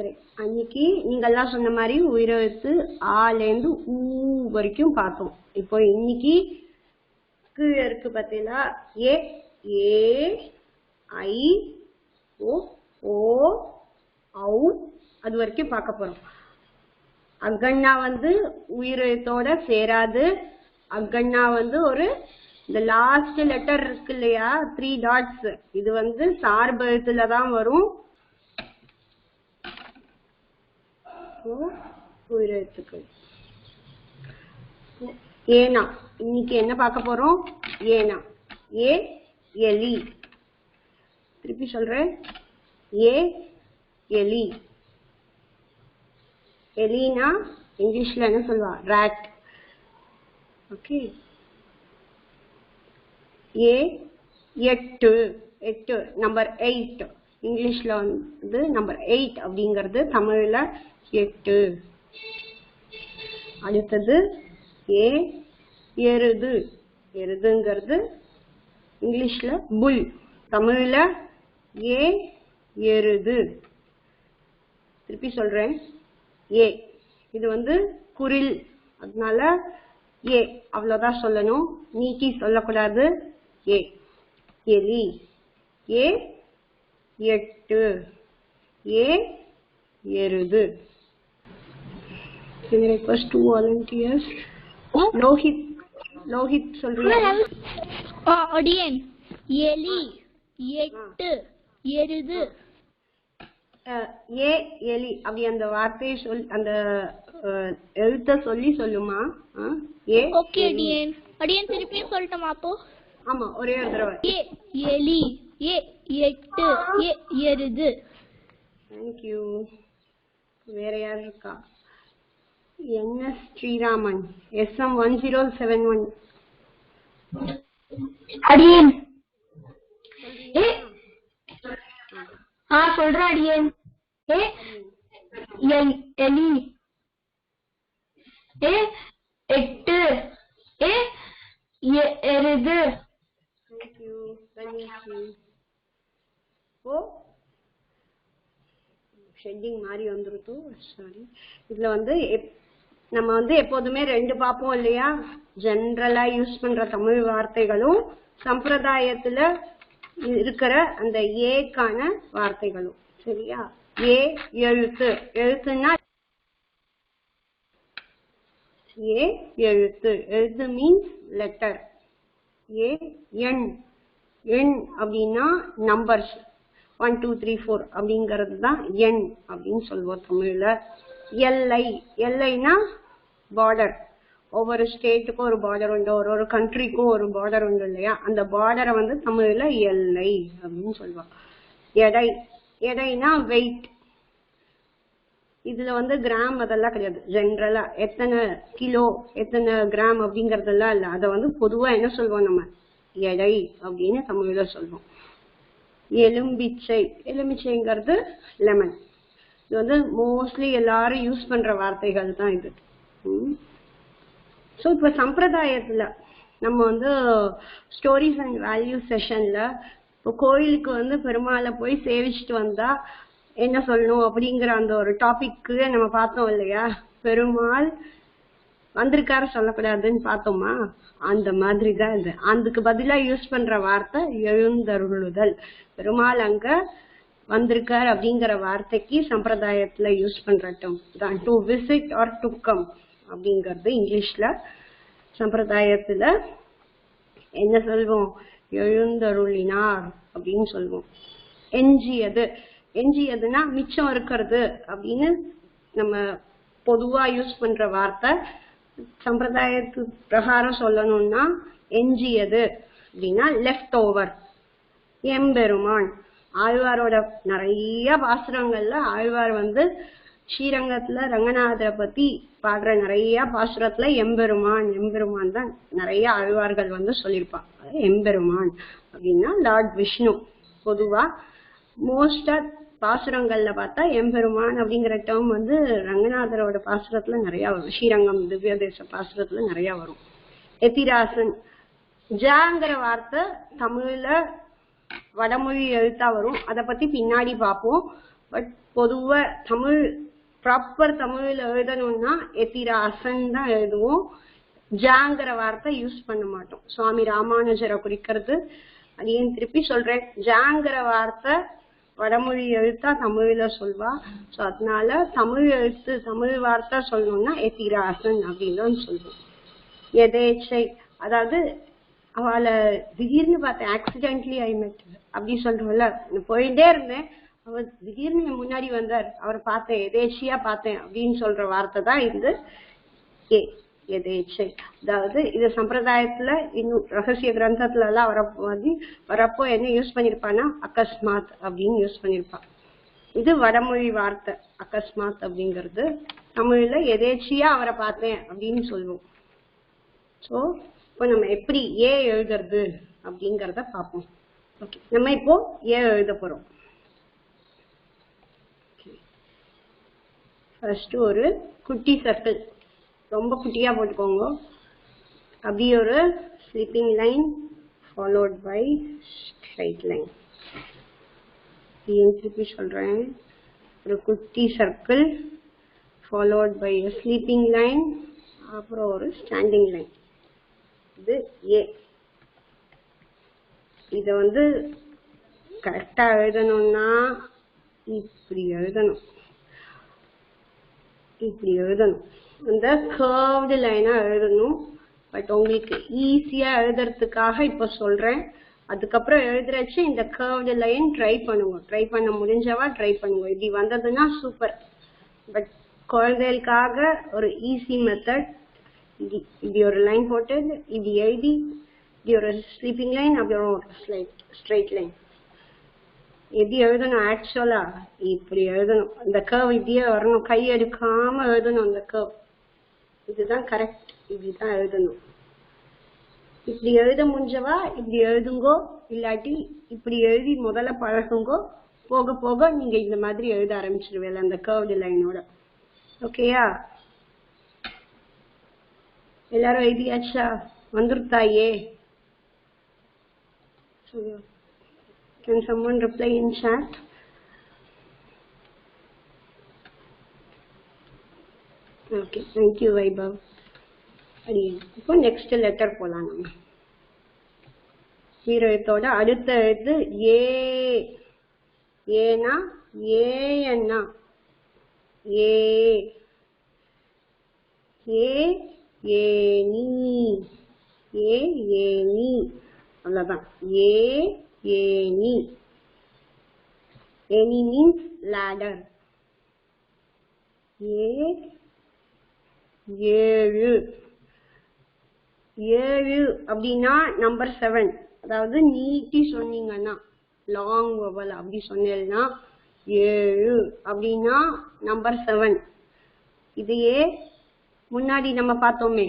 சரி, அன்னைக்கு நீங்க எல்லாம் சொன்ன மாதிரி உயிரெழுத்து ஆலேந்து ஊ வரைக்கும் பார்த்தோம். இப்போ இன்னைக்கு கீழே இருக்கு பார்த்தீங்களா, ஏ ஏ ஐ ஓ ஓ ஔ அது வரைக்கும் பார்க்க போறோம். அகண்ணா உயிரெழுத்தோட சேராது. அகண்ணா ஒரு இந்த லாஸ்ட் லெட்டர் இருக்கு இல்லையா, 3 டாட்ஸ், இது சார்பு எழுத்துல தான் வரும். உயிரெழுத்துக்கள் ஏனா இன்னைக்கு என்ன பார்க்க போறோம்? ஏனா ஏ எலி. திருப்பி சொல்றேன், ஏ எலி. எலினா இங்கிலீஷ்ல என்ன சொல்லுவா? ராட். ஓகே. ஏ 8 8 நம்பர் 8 இங்கிலீஷ்ல நம்பர் 8 அப்படிங்கிறது தமிழ்ல 8. அடுத்தது ஏ எருது. எருதுங்கிறது இங்கிலீஷ்ல புல், தமிழ்ல ஏ எருது. திருப்பி சொல்றேன், ஏ இது குரில், அதனால ஏ அவ்வளவுதான் சொல்லணும், நீட்டி சொல்லக்கூடாது. ஏ எலி. ஏ 8. ஏ எருது. Can I request 2 volunteers? Lohit சொல்றீங்க? அடியேன். எலி 8 எருது. ஏ எலி அப்படி அந்த வார்த்தையை அந்த எழுத்த சொல்லுமா? ஏ. ஓகே அடியேன். அடியேன் திருப்பி சொல்லட்டுமா அப்போ? ஆமா, ஒரே ஒரு தடவை. ஏ எலி, ஏ 8, ஏ எருது. Thank you. வேற யார் இருக்கா? NS Sriraman, SM 1071. அடியேன். சொல்றேன் அடியேன். ஏ எலி, ஏ 8, ஏ எருது. Thank you. தன்யஸ்ரீ. ஓ ஷெட்டிங் மாதிரி வந்துருது. சாரி. இதுல நம்ம எப்போதுமே 2 பார்ப்போம் இல்லையா, ஜெனரலா யூஸ் பண்ற தமிழ் வார்த்தைகளும் சம்பிரதாயத்துல இருக்கிற அந்த ஏக்கான வார்த்தைகளும். சரியா? ஏ எழுத்து. எழுத்துன்னா ஏ எழுத்து. எழுத்து மீன்ஸ் லெட்டர். ஏ எண். எண் அப்படின்னா நம்பர்ஸ் 1 2 3 4 அப்படிங்கிறது தான் எண் அப்படின்னு சொல்லுவோம் தமிழ்ல. எல்லை. எல்லைனா பார்டர். ஒவ்வொரு ஸ்டேட்டுக்கும் ஒரு பார்டர் உண்டு, ஒரு கண்ட்ரிக்கும் ஒரு பார்டர் உண்டு இல்லையா, அந்த பார்டரை தமிழ்ல எல்லை அப்படின்னு சொல்லுவாங்க. எடை. எடைனா வெயிட். இதுல கிராம் அதெல்லாம் கிடையாது. ஜென்ரலா எத்தனை கிலோ எத்தனை கிராம் அப்படிங்கறதெல்லாம் இல்ல. அத பொதுவா என்ன சொல்லுவோம், நம்ம எடை அப்படின்னு தமிழ்ல சொல்லுவோம். எலும்பிச்சை. எலுமிச்சைங்கிறது லெமன். இது மோஸ்ட்லி எல்லாரும் யூஸ் பண்ற வார்த்தைகள் தான் இது. ஸோ இப்போ சம்பிரதாயத்துல நம்ம ஸ்டோரிஸ் அண்ட் வேல்யூ செஷன்ல இப்போ கோயிலுக்கு பெருமாளை போய் சேவிச்சுட்டு வந்தா என்ன சொல்லணும் அப்படிங்கிற அந்த ஒரு டாபிக்கு நம்ம பார்த்தோம் இல்லையா. பெருமாள் வந்திருக்காரு சொல்லக்கூடாதுன்னு பார்த்தோமா, அந்த மாதிரி தான் இது. அதுக்கு பதிலா யூஸ் பண்ற வார்த்தை எழுந்தருளுதல். பெருமாள் அங்க வந்திருக்கார் அப்படிங்கிற வார்த்தைக்கு சம்பிரதாயத்துல யூஸ் பண்ற டேர்ம் தான் to visit R to come அப்படிங்கிறது. இங்கிலீஷ்ல சம்பிரதாயத்துல என்ன சொல்வோம்? எழுந்தருளினார் அப்படின்னு சொல்லுவோம். எஞ்சியது. எஞ்சியதுன்னா மிச்சம் இருக்கிறது அப்படின்னு நம்ம பொதுவா யூஸ் பண்ற வார்த்தை. சம்பிரதாயத்து பிரகாரம் சொல்லணும்னா எஞ்சியது அப்படின்னா லெஃப்ட் ஓவர். எம்பெருமான். ஆழ்வாரோட நிறைய பாசுரங்கள்ல ஆழ்வார் ஸ்ரீரங்கத்துல ரங்கநாதரை பத்தி பாடுற நிறைய பாசுரத்துல எம்பெருமான் எம்பெருமான் தான் நிறைய ஆழ்வார்கள் சொல்லியிருப்பாங்க. எம்பெருமான் அப்படின்னா லார்ட் விஷ்ணு. பொதுவா மோஸ்டா பாசுரங்கள்ல பார்த்தா எம்பெருமான் அப்படிங்கிற டேர்ம் ரங்கநாதரோட பாசுரத்துல நிறைய வரும். ஸ்ரீரங்கம் திவ்ய தேச பாசுரத்துல நிறைய வரும். எத்திராசன். ஜாங்கிற வார்த்தை தமிழ்ல வடமொழி எழுத்தா வரும். அதை பத்தி பின்னாடி பார்ப்போம். பட் பொதுவா தமிழ் ப்ராப்பர் தமிழ்ல எழுதணும்னா எத்திராசன் தான் எழுதுவோம். ஜாங்கிற வார்த்தை யூஸ் பண்ண மாட்டோம். சுவாமி ராமானுஜரை குறிக்கிறது. அது ஏன் திருப்பி சொல்றேன், ஜாங்கிற வார்த்தை வடமொழி எழுத்தா தமிழ்ல சொல்வா. சோ அதனால தமிழ் எழுத்து தமிழ் வார்த்தை சொல்லணும்னா எத்திராசன் அப்படின்னு சொல்லுவோம். எதேச்சை, அதாவது அவளை திடீர்னு பார்த்தேன், ஆக்சிடென்ட்லி ஐ மெட் அப்படி சொல்றோம்ல, போயிட்டே இருந்தேன், அவர் திடீர்னு முன்னாடி வந்தார், அவரை பார்த்தேன், எதேச்சியா பார்த்தேன் அப்படின்னு சொல்ற வார்த்தை தான் இது எதேச்சை. அதாவது இது சம்பிரதாயத்துல இன்னும் ரகசிய கிரந்தத்துல எல்லாம் வரப்போ என்ன யூஸ் பண்ணிருப்பான்னா அகஸ்மாத் அப்படின்னு யூஸ் பண்ணிருப்பான். இது வடமொழி வார்த்தை அகஸ்மாத் அப்படிங்கிறது. தமிழ்ல எதேச்சியா அவரை பார்த்தேன் அப்படின்னு சொல்லுவோம். சோ இப்போ நம்ம எப்படி எழுதுறது அப்படிங்கறத பார்ப்போம். ஓகே, நம்ம இப்போ எழுத போறோம். ஃபர்ஸ்ட் ஒரு குட்டி சர்க்கிள், ரொம்ப குட்டியா போட்டுக்கோங்க. அப்படி ஒரு sleeping line followed by straight line. திருப்பி சொல்றேன், ஒரு குட்டி circle followed by sleeping line, அப்புறம் ஒரு ஸ்டாண்டிங் லைன். இது இத கரெக்டா எழுதணும்னா இப்படி எழுதணும். இந்த கர்வ்டு லைனா எழுதணும். பட் உங்களுக்கு ஈஸியா எழுதுறதுக்காக இப்ப சொல்றேன். அதுக்கப்புறம் எழுதுறச்சு இந்த கர்வ்டு லைன் ட்ரை பண்ணுங்க. ட்ரை பண்ண முடிஞ்சவா ட்ரை பண்ணுங்க. இப்படி வந்ததுன்னா சூப்பர். பட் குழந்தைகளுக்காக ஒரு ஈஸி மெத்தட். இப்படி ஒரு லைன் போட்டு இப்படி எழுதி, இப்படி ஒரு ஸ்லீப்பிங் லைன், அப்புறம் ஒரு ஸ்ட்ரைட் லைன். எப்படி எழுதணும், ஆக்சுவலா இப்படி எழுதணும். அந்த கர்வ் இப்படியே வரணும், கை எடுக்காம எழுதணும். அந்த கர்வ் இதுதான் கரெக்ட். இப்படிதான் எழுதணும். இப்படி எழுத முடிஞ்சவா இப்படி எழுதுங்கோ, இல்லாட்டி இப்படி எழுதி முதல்ல பழகுங்கோ. போக போக நீங்க இந்த மாதிரி எழுத ஆரம்பிச்சிருவேல அந்த கர்வ்டு லைனோட. ஓகேயா? எல்லாரும் எழுதியாச்சா? வந்துருத்தாயே? Can someone reply in chat? Okay, thank you Vaibhav. இப்போ நெக்ஸ்ட் லெட்டர் போலாம். நம்ம வீரத்தோட அடுத்த எழுத்து ஏனா ஏன்னா ஏனி அவ்வளவுதான். Any means ladder. ஏழு அப்படின்னா நம்பர் 7. அதாவது நீட்டி சொன்னீங்கன்னா லாங் வவல் அப்படி சொன்னேன்னா 7 அப்படின்னா நம்பர் 7. இதையே முன்னாடி நம்ம பார்த்தோமே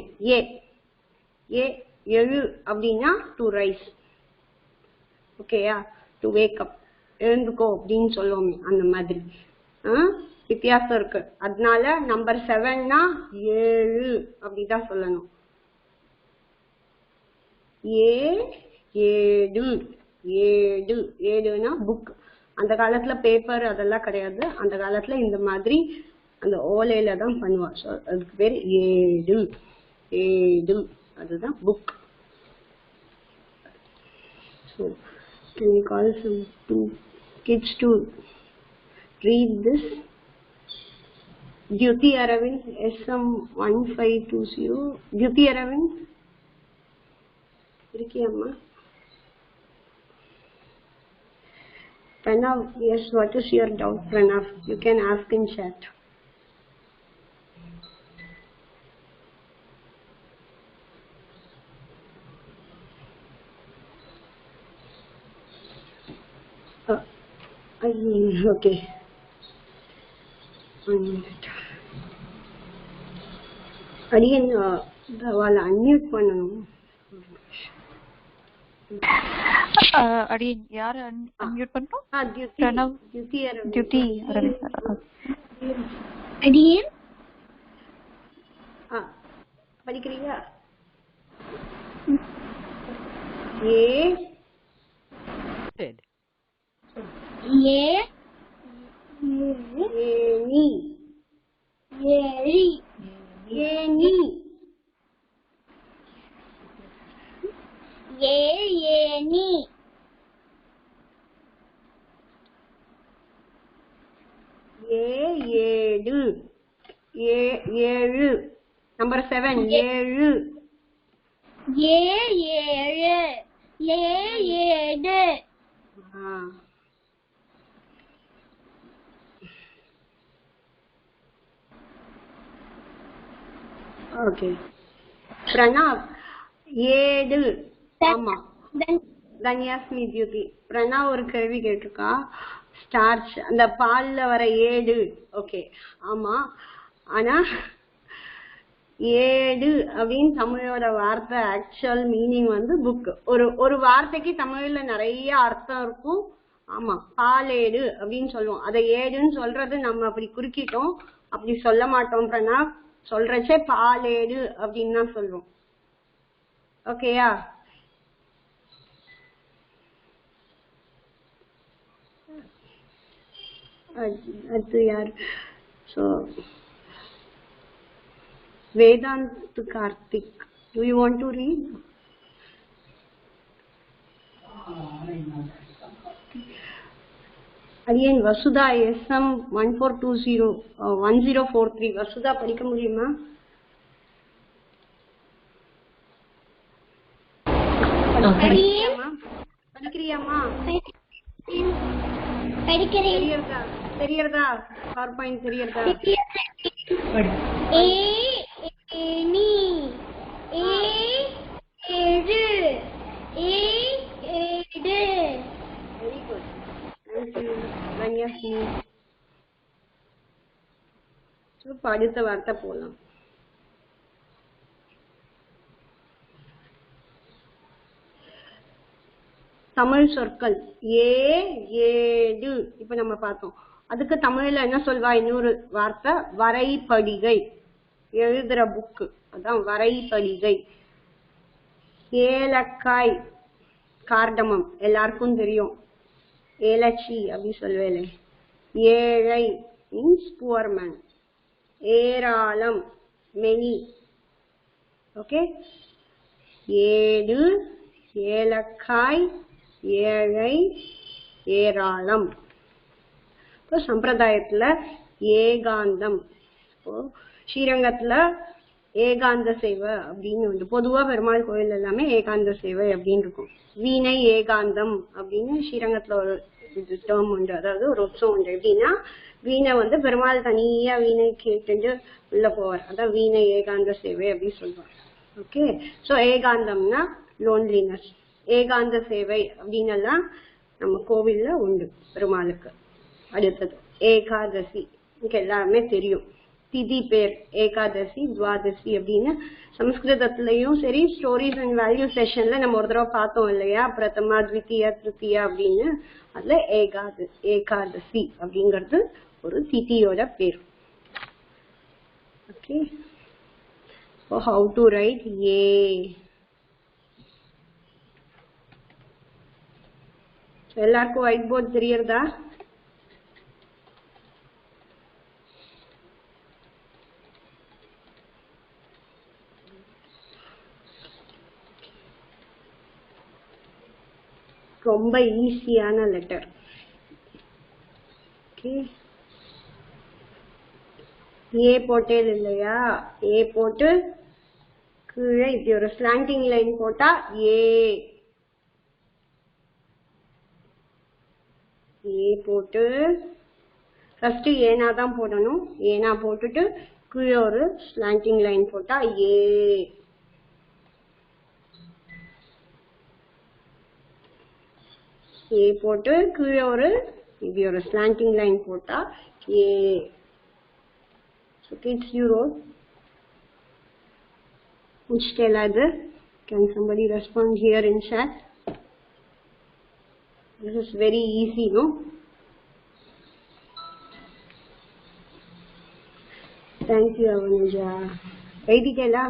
எழு அப்படின்னா டு ரைஸ். ஓகேயா? டு வேக் அப், எழுந்துக்கோ அப்படின்னு சொல்லுவோமே, அந்த மாதிரி வித்தியாசம் இருக்கு. அதனால நம்பர் 7னா 7 அப்படிதான் சொல்லணும். ஏடுனா புக். அந்த காலத்துல பேப்பர் அதெல்லாம் கிடையாது. அந்த காலத்துல இந்த மாதிரி அந்த ஓலையில தான் பண்ணுவா. அதுக்கு பேர் ஏடு, அதுதான் book. So can you call some two kids to read this? Jyoti Aravind, SM1520. Jyoti Aravind, irukiyamma? Pranav, yes, what is your doubt, Pranav? You can ask in chat. Okay. 1 minute. Again, wala unmute பண்ணனும். Again, யார unmute பண்ணனும்? Jyoti Aravind. Again? படிக்கிறீங்களா? Any ஏரி any any ஏழு ஏழு number 7 ஏழு ஏழு ஏழு ஓகே பிரணவ் ஏடு ஆமா தன்யாஸ்மி ஜோதி பிரணவ் ஒரு கேள்வி கேட்டிருக்கா ஸ்டார்ச் அந்த பால்ல வர ஏடு ஓகே ஆமா ஆனா ஏடு அப்படின்னு தமிழோட வார்த்தை ஆக்சுவல் மீனிங் வந்து புக் ஒரு வார்த்தைக்கு தமிழ்ல நிறைய அர்த்தம் இருக்கும் ஆமா பாலேடு அப்படின்னு சொல்லுவோம் அதை ஏடுன்னு சொல்றது நம்ம அப்படி குறுக்கிட்டோம் அப்படி சொல்ல மாட்டோம் பிரணவ் சொல்றச்சே பாலேடு அப்படின்னு தான் சொல்லுவோம் ஓகேயா அடுத்து யார் so Vedant Karthik do you want to read again Vasudha SM 1420 1043 Vasudha படிக்க முடியுமா படிக்கிறியாமா தெரியறதா PowerPoint தெரியறதா ஏனி ஏழு ஏடு வெரி குட் thank you தன்யாஸ்மி இப்போ அடுத்த வார்த்தை போலாம் தமிழ் சொற்கள் ஏடு இப்ப நம்ம பார்த்தோம் அதுக்கு தமிழ்ல என்ன சொல்வா இன்னொரு வார்த்தை வரைபடிகை எழுதுற புக்கு அதான் வரைபடிகை ஏலக்காய் கார்டமம் எல்லாருக்கும் தெரியும் ஏலச்சி அப்படி சொல்வேலே ஏழை மீன்ஸ் புவர் மேன் ஏராளம் மெனி ஓகே ஏடு ஏலக்காய் ஏழை ஏராளம் இப்போ சம்பிரதாயத்துல ஏகாந்தம் இப்போ ஸ்ரீரங்கத்துல ஏகாந்த சேவை அப்படின்னு வந்து பொதுவா பெருமாள் கோயில் எல்லாமே ஏகாந்த சேவை அப்படின்னு இருக்கும் வீணை ஏகாந்தம் அப்படின்னு ஸ்ரீரங்கத்துல ஒரு டேர்ம் உண்டு அதாவது ஒரு உற்சவம் உண்டு எப்படின்னா வீணை வந்து பெருமாள் தனியா வீணை கேட்டுட்டு உள்ள போவார் அதான் வீணை ஏகாந்த சேவை அப்படின்னு சொல்லுவார் ஓகே சோ ஏகாந்தம்னா லோன்லினஸ் ஏகாந்த சேவை அப்படின்னு எல்லாம் நம்ம கோவில்ல உண்டு பெருமாளுக்கு அடுத்தது ஏகாதசி எனக்கு எல்லாருமே தெரியும் திதி பேர் ஏகாதசி துவாதசி அப்படின்னு சமஸ்கிருதத்திலயும் சரி ஸ்டோரிஸ் அண்ட் வேல்யூ செஷன்ல நம்ம ஒரு தடவை பார்த்தோம் இல்லையா பிரதமா த்விதியா திருத்தியா அப்படின்னு அதுல ஏகாதசி அப்படிங்கிறது ஒரு திதியோட பேர் ஓகே how to write ஏ எல்லாருக்கும் ஒயிட் போர்ட் தெரியறதா ரொம்ப ஈஸியான லெட்டர் ஏ போட்டேன் இல்லையா ஏ போட்டு கீழே இப்படி ஒரு ஸ்லாண்டிங் லைன் போட்டா ஏ போட்டு ஃபர்ஸ்ட் ஏனா தான் போடணும் ஏனா போட்டுட்டு கீழே ஒரு ஸ்லாண்டிங் லைன் போட்டா ஏ போட்டு கீழே ஒரு இப்படி ஒரு ஸ்லாண்டிங் லைன் போட்டா ஏ so kids you wrote which tell other can somebody respond here in chat this is very easy no thank you Avanuja எழுதிட்டேலா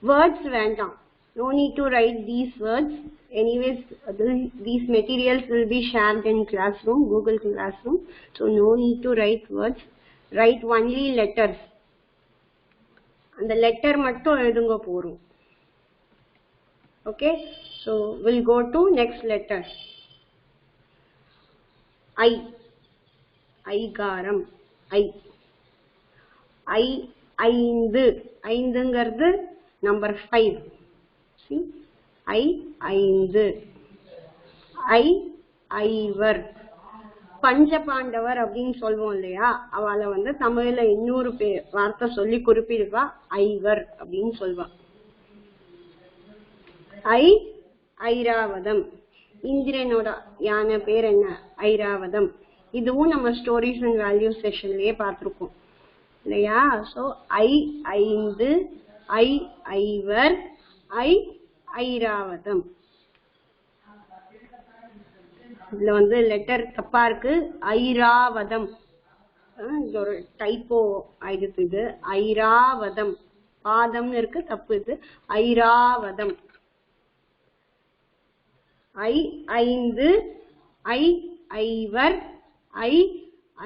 words வேண்டாம் No need to write these words. Anyways, these materials will be shared in classroom, Google Classroom. So no need to write words. Write only letters. And the letter மட்டும் எழுதுங்க போறோம். Okay. So we'll go to next letter. I. ஐகாரம். I. ஐந்து. ஐந்துங்கிறது number 5. See? ஐந்து. ஐவர். பஞ்சபாண்டவர் அப்படின்னு சொல்லுவோம் இல்லையா, அவளை வந்து தமிழ்ல இன்னொரு வார்த்தை சொல்லி குறிப்பிடுவா, ஐவர் அப்படின்னு சொல்வா. ஐராவதம். இந்திரனோட யானை பேர் என்ன? ஐராவதம். இதுவும் நம்ம ஸ்டோரிஸ் அண்ட் வேல்யூ செஷன்லயே பார்த்திருக்கோம் இல்லையா. சோ ஐந்து, ஐவர், ஐராவதம். இதுல வந்து லெட்டர் தப்பா இருக்கு, ஐராவதம். ஒரு டைப்போ ஆயிடுச்சு இது. ஐராவதம், பாதம்னு இருக்கு, தப்பு இது. ஐராவதம். ஐந்து, ஐவர்,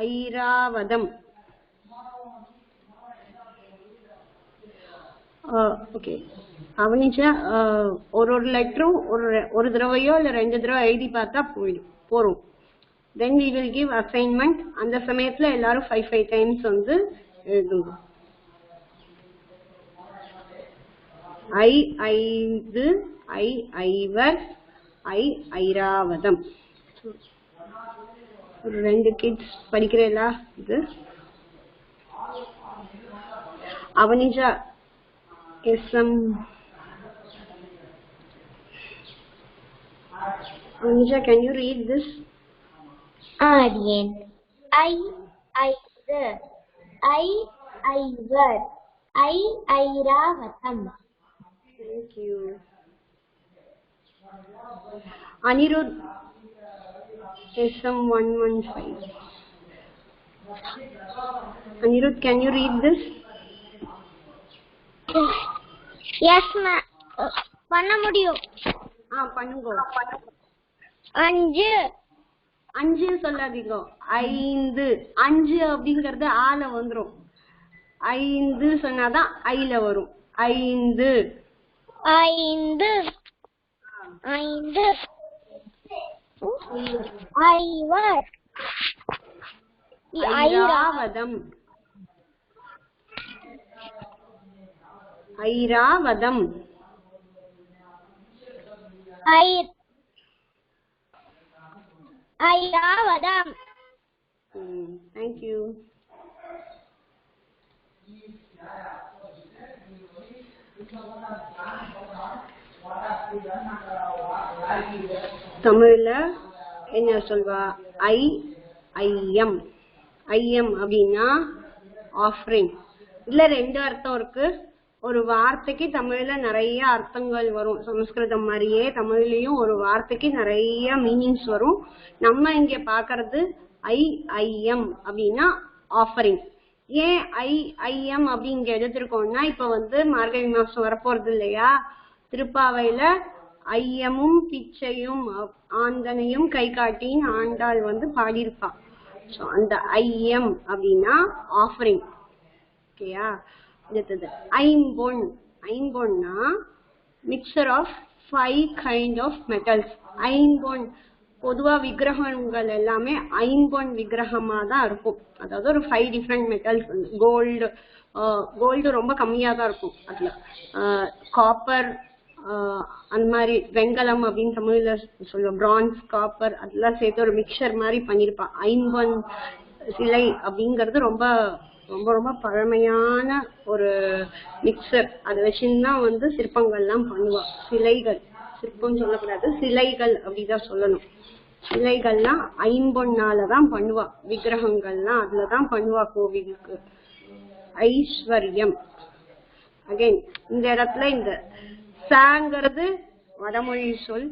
ஐராவதம். ஓகே. அவனிச்சா ஒரு லெட்டரும் ஒரு தடவையோ இல்ல 2 தடவை எழுதி பார்த்தா போறோம். Then we will give assignment. அந்த சமயத்துல எல்லாரும் 5 times வந்து எழுதுங்க. ஐந்து, ஐவர், ஐராவதம். ஒரு 2 கிட்ஸ் படிக்கிறீங்களா? இது அவனிஜா SM. Anisha, can you read this? Aryan. Iver. Iver. Iravatam. Thank you. Anirudh. SM115. Anirudh, can you read this? Yes, ma'am. பண்ண முடியும். பண்ணுங்க. அஞ்சு. அஞ்சு சொல்லாதீங்க. ஐந்து. அஞ்சு அப்படிங்கறது ஆல வந்துரும். ஐந்து சொன்னாதான் ஐல வரும். ஐந்து. ஐந்து. ஐந்து. ஐவர். ஐராவதம். ஐராவதம். ஐராவதம். Thank you. தமிழ்ல என்ன சொல்வா? ஐயம். ஐயம் அப்படின்னா ஆஃபரிங். இதுல 2 அர்த்தம் இருக்கு. ஒரு வார்த்தைக்கு தமிழ்ல நிறைய அர்த்தங்கள் வரும். சமஸ்கிருதம் மாதிரியே தமிழ்லயும் ஒரு வார்த்தைக்கு நிறைய மீனிங்ஸ் வரும். நம்ம இங்க பாக்குறது ஐயம் அப்படின்னா ஆஃபரிங். ஏன் ஐயம் அப்படிங்க எடுத்திருக்கோம்னா, இப்ப வந்து மார்கழி மாசம் வரப்போறது இல்லையா, திருப்பாவையில ஐயமும் பிச்சையும் ஆந்தனையும் கை காட்டின்னு ஆண்டாள் வந்து பாடியிருப்பா. சோ அந்த ஐயம் அப்படின்னா ஆஃபரிங். ஓகேயா? ஐம்பொன். ஐம்பொன்னா mixture of 5 kind of metals. ஐம்பொன் பொதுவா விக்கிரகங்கள் எல்லாமே ஐம்பொன் விக்கிரகமா தான் இருக்கும். அதாவது ஒரு 5 different metals. கோல்டு ரொம்ப கம்மியா தான் இருக்கும். அதுல காப்பர், அந்த மாதிரி வெங்கலம் அப்படின்னு தமிழ்ல சொல்லுவோம், பிரான்ஸ், காப்பர் அதெல்லாம் சேர்த்து ஒரு மிக்சர் மாதிரி பண்ணிருப்பா. ஐம்பொன் சிலை அப்படிங்கறது ரொம்ப ரொம்ப ரொம்ப பழமையான ஒரு மிக்சர். அதை வச்சுதான் வந்து சிற்பங்கள்லாம் பண்ணுவா. சிலைகள், சிற்பம் சொல்லக்கூடாது, சிலைகள் அப்படிதான் சொல்லணும். சிலைகள்லாம் ஐம்பொன்னாலதான் பண்ணுவா. விக்கிரகங்கள்லாம் அதுலதான் பண்ணுவா கோவிலுக்கு. ஐஸ்வர்யம். அகைன் இந்த இடத்துல இந்த சாங்கிறது வடமொழி சொல்.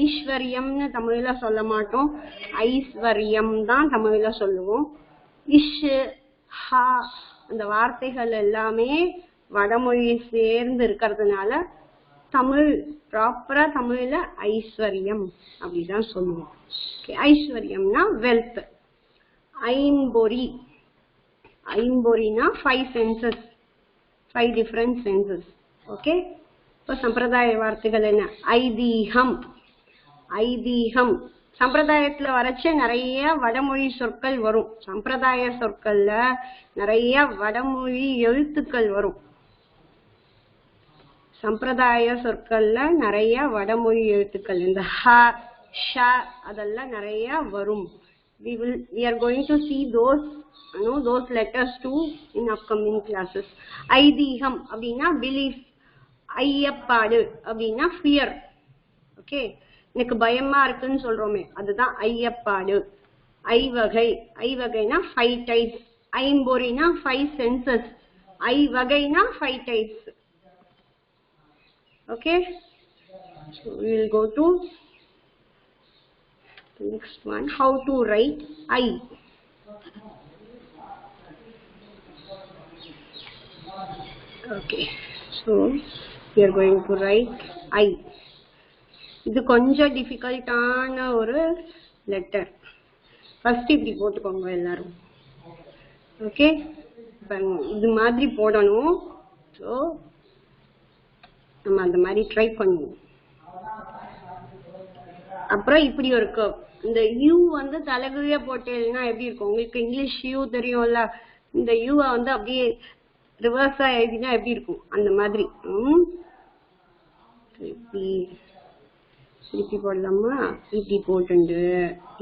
ஐஸ்வர்யம்னு தமிழ்ல சொல்ல மாட்டோம், ஐஸ்வர்யம் தான் தமிழ்ல சொல்லுவோம். இஷு, ஹா அந்த வார்த்தைகள் எல்லாமே வடமொழி சேர்ந்து இருக்கிறதுனால தமிழ் ப்ராப்பரா தமிழ்ல ஐஸ்வர்யம் அப்படிதான் சொல்லுவோம். ஐஸ்வர்யம்னா வெல்த். ஐம்பொறி, ஐம்பொறினா 5 சென்சஸ், 5 டிஃபரண்ட் சென்சஸ். ஓகே, இப்போ சம்பிரதாய வார்த்தைகள் என்ன? ஐதீகம். ஐதீகம் சம்பிரதாயத்துல வரைச்ச நிறைய வடமொழி சொற்கள் வரும். சம்பிரதாய சொற்கள்ல நிறைய வடமொழி எழுத்துக்கள் வரும். சம்பிரதாய சொற்கள்ல நிறைய வடமொழி எழுத்துக்கள், இந்த ஹ ஷ அதெல்லாம் நிறைய வரும். We are going to see those letters too in upcoming classes. ஐதீகம் அப்படின்னா belief, ஐயப்பாடு அப்படின்னா fear. ஓகே, எனக்கு பயமா இருக்குன்னு சொல்றோமே அதுதான் ஐயப்பாடு. ஐவகை, ஐவகைனா 5 types. ஐம்பொறினா 5 senses. ஐவகைனா 5 types. Okay, so we will go to the next one. How to write I. Okay, so we are going to write I. இது கொஞ்சம் டிஃபிகல்ட்டான ஒரு லெட்டர். ஃபர்ஸ்ட் இப்படி போட்டுக்கோங்க எல்லாரும். ஓகே, இது மாதிரி போடணும். ஸோ நம்ம அந்த மாதிரி ட்ரை பண்ணுவோம். அப்புறம் இப்படி ஒரு கர்வ். இந்த யூ வந்து தலைகீழ போட்டேன்னா எப்படி இருக்கும்? உங்களுக்கு இங்கிலீஷ் யூ தெரியும்ல, இந்த யூவை வந்து அப்படியே ரிவர்ஸா எழுதினா எப்படி இருக்கும்? அந்த மாதிரி இப்படி போடலாமா? இப்படி போட்டுண்டு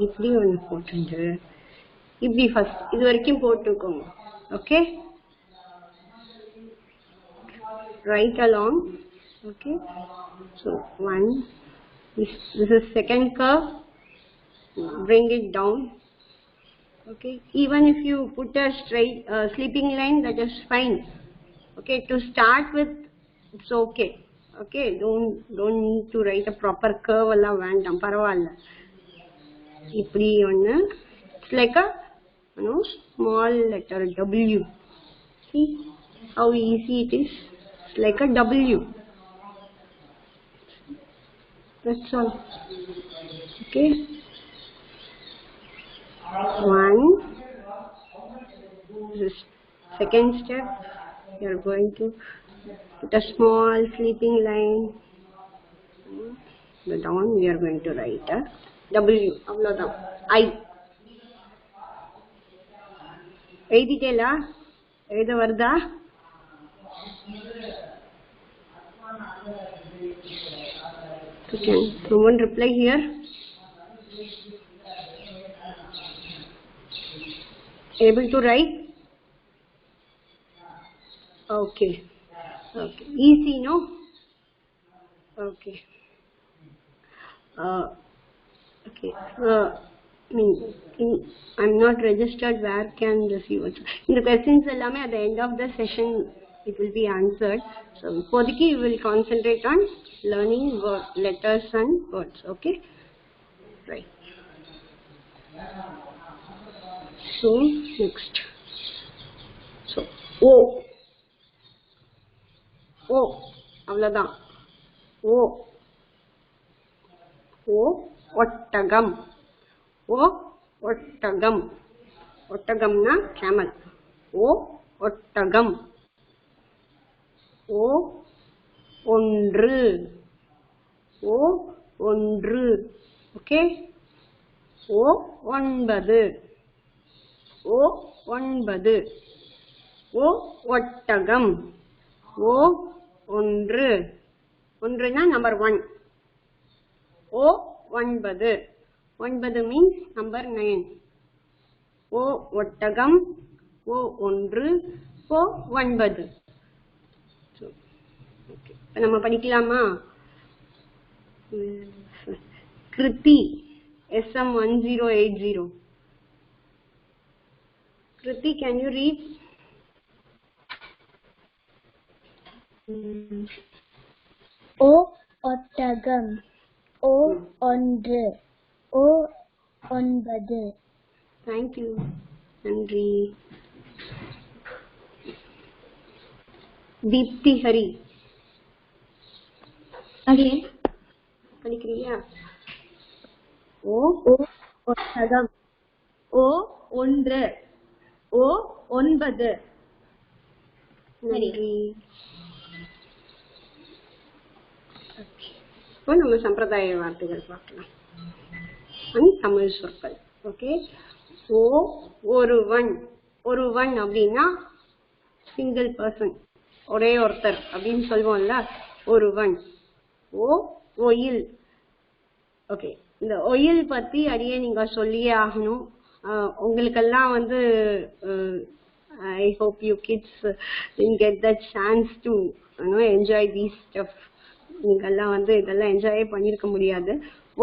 இப்படி ஒன்று போட்டுண்டு இப்படி ஃபர்ஸ்ட் இது வரைக்கும் போட்டுக்கோங்க. Okay, right along. Okay, so 1, this is second curve, bring it down. Okay, even if you put a straight sleeping line, that is fine. Okay, to start with it's okay. Okay, don't need to write a proper curve alla vandam paravalla. Ipdi one, it's like a small letter W. See how easy it is? It's like a W. That's all. Okay, 1, this second step, you are going to put a small sleeping line. The down we are going to write a W. avlodha I. எழுதிட்டேலா? எழுத வருதா? Okay, someone reply here. Able to write? Okay, okay, easy, no? Okay, okay. I'm not registered. Where can this you? In the questions ellame at the end of the session it will be answered. So ipodiki we will concentrate on learning letters and words. Okay, right. So next, so O avladha. O ottagam. O ottagam. Ottagam na camel. O ottagam. O ஒன்று. O ஒன்று. Okay, O 9. O 9. O ஒட்டகம். O ஒன்று. ஒன்றுனா number 1. O 9. 9 means number 9. O ஒட்டகம். O ஒன்று. O 9. நம்ம படிக்கலாமா? Kriti SM1080. Kriti, can you read? O ஒட்டகம். O ஒன்று. O 9. Thank you. நன்றி. Deepthi Hari. அடியேன். படிக்கிறியா? ஓ ஓ ஒட்டகம். ஓ 1 ஓ 9. நன்றி. இப்போ நம்ம சம்பிரதாய வார்த்தைகள் பார்க்கலாம். தமிழ் சொற்கள். ஓகே. ஓ ஒருவன். ஒருவன் அப்படின்னா சிங்கிள் பர்சன், ஒரே ஒருத்தர் அப்படின்னு சொல்லுவோம்ல, ஒருவன். ஓ ஒயில். ஓகே, இந்த ஒயில் பத்தி அடியே நீங்க சொல்லியே ஆகணும். உங்களுக்கெல்லாம் வந்து I hope you kids didn't get the chance to enjoy these stuff. நீங்கெல்லாம் வந்து இதெல்லாம் என்ஜாயே பண்ணிருக்க முடியாது.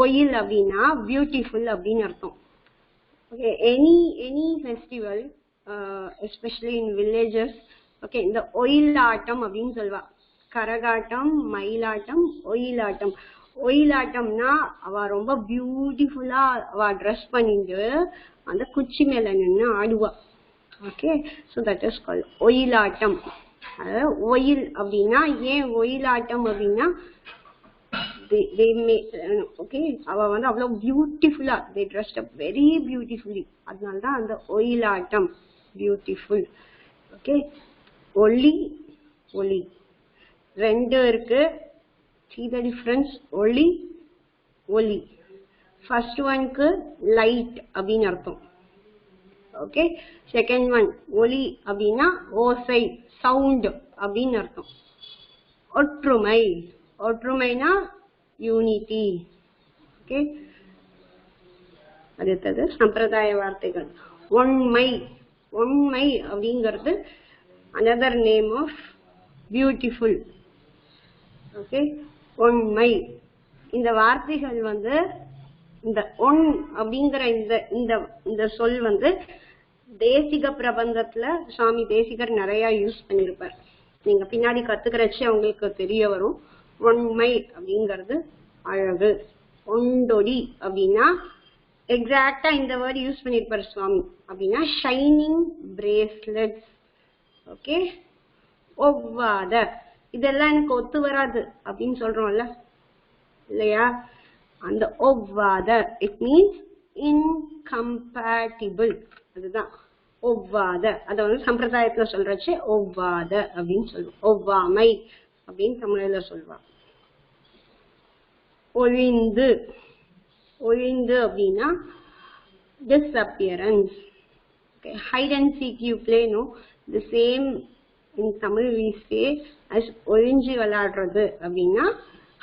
ஒயில் அப்படின்னா பியூட்டிஃபுல் அப்படின்னு அர்த்தம். Okay, any festival especially in villages. Okay, இந்த ஒயிலாட்டம் அப்படின்னு சொல்லுவா. கரகாட்டம், மயிலாட்டம், ஒயிலாட்டம். ஒயிலாட்டம்னா அவ ரொம்ப பியூட்டிஃபுல்லா அவ ட்ரெஸ் பண்ணிட்டு அந்த குச்சி மேல நின்று ஆடுவா. Okay, so that is call Oyilattam. அதாவது ஒயில் அப்படின்னா ஏன் ஒயிலாட்டம் அப்படின்னா ஓகே, அவ வந்து அவ்வளவு பியூட்டிஃபுல்லா தே ட்ரெஸ்ட் அப் வெரி பியூட்டிஃபுல்லி, அதனாலதான் அந்த ஒயிலாட்டம் பியூட்டிஃபுல். ஓகே, ஒளி ஒளி ரெண்டு இருக்கு. See the difference? ஒளி ஒளி. ஃபர்ஸ்ட் ஒன்க்கு லைட் அப்படின்னு அர்த்தம். ஓகே, செகண்ட் ஒன் ஒலி அப்படின்னா ஓசை, சவுண்ட் அப்படின்னு அர்த்தம். ஒற்றுமை. ஒற்றுமைனா யூனிட்டி. ஓகே, அடுத்தது சம்பிரதாய வார்த்தைகள். ஒன்மை. ஒன்மை அப்படிங்கிறது another name of beautiful. Okay, ஒன்மை. இந்த வார்த்தைகள் வந்து இந்த ஒன் அப்படிங்கிற இந்த சொல் வந்து தேசிக பிரபந்தத்துல சுவாமி தேசிகர் நிறைய யூஸ் பண்ணிருப்பார். நீங்க பின்னாடி கத்துக்கிறச்சு உங்களுக்கு தெரிய வரும். ஒன்மை அப்படிங்கிறது அழகு. ஒண்டொடி அப்படின்னா எக்ஸாக்டா இந்த வேர்டு யூஸ் பண்ணிருப்பார் சுவாமி. அப்படின்னா ஷைனிங் பிரேஸ்லெட்ஸ். ஓகே, ஒவ்வாத. இதெல்லாம் எனக்கு ஒத்து வராது அப்படின்னு சொல்றோம்ல இல்லையா, அந்த ஒவ்வாத இட் மீன்ஸ் இன்கம்பேட்டிபிள். அதுதான் ஒவ்வாத. அத வந்து சம்பிரதாயத்துல சொல்றச்சு ஒவ்வாத அப்படின்னு சொல்லுவோம். ஒவ்வாமை அப்படின்னு தமிழ்ல சொல்லுவா. ஒழிந்து. ஒழிந்து அப்படின்னா disappearance. Okay, hide and seek you play, no? The same in Tamil we say as ஒழிஞ்சு விளையாடுறது அப்படின்னா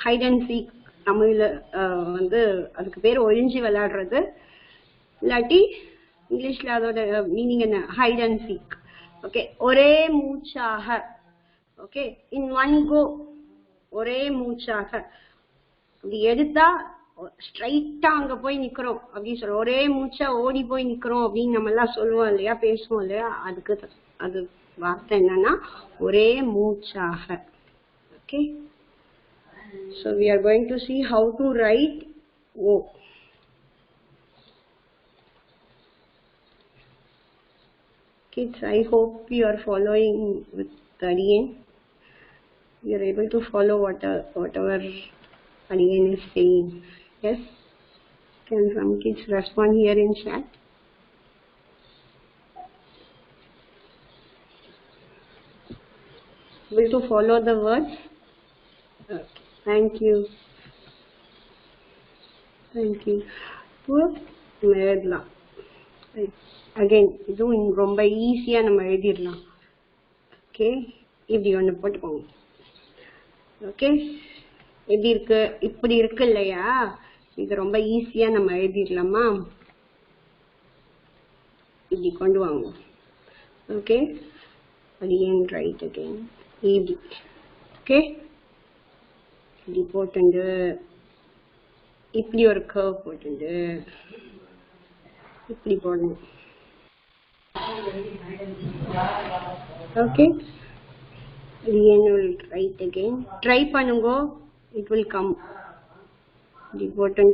hide and seek. தமிழ்ல வந்து அதுக்கு பேர் ஒழிஞ்சு விளையாடுறது. இல்லாட்டி இங்கிலீஷ்ல அதோட மீனிங் என்ன? Height and seek. ஓகே, ஒரே மூச்சாக. ஓகே, இன் ஒன் கோ, ஒரே மூச்சாக. அப்படி எடுத்தா ஸ்ட்ரைட்டா அங்க போய் நிக்கிறோம் அப்படின்னு சொல்றோம். ஒரே மூச்சா ஓடி போய் நிக்கிறோம் அப்படின்னு நம்ம எல்லாம் சொல்லுவோம் இல்லையா, பேசுவோம் இல்லையா, அதுக்கு அது வார்த்தை என்னன்னா ஒரே மூச்சாக. Okay, so we are going to see how to write O. Kids, I hope you are following with Adiyan. You are able to follow whatever Adiyan is saying. Yes? Can some kids respond here in chat? Able to follow the words? Okay. Thank you. Thank you. நம்ம எழுதலாம். Again இதுவும் ரொம்ப ஈஸியா நம்ம எழுதிடலாம். Okay, இப்படி ஒன்று போட்டுக்கோங்க. ஓகே, எப்படி இருக்கு? இப்படி இருக்கு இல்லையா, இது ரொம்ப ஈஸியா நம்ம எழுதிடலாமா? இப்படி கொண்டு வாங்க. Okay, again write again. இப்படி. ஓகே, இப்படி போட்டு இப்படி ஒரு கர்வ் போட்டு இப்படி போடணும். Okay, again will write again. Try பண்ணுங்க, it will come. இப்படி போட்டு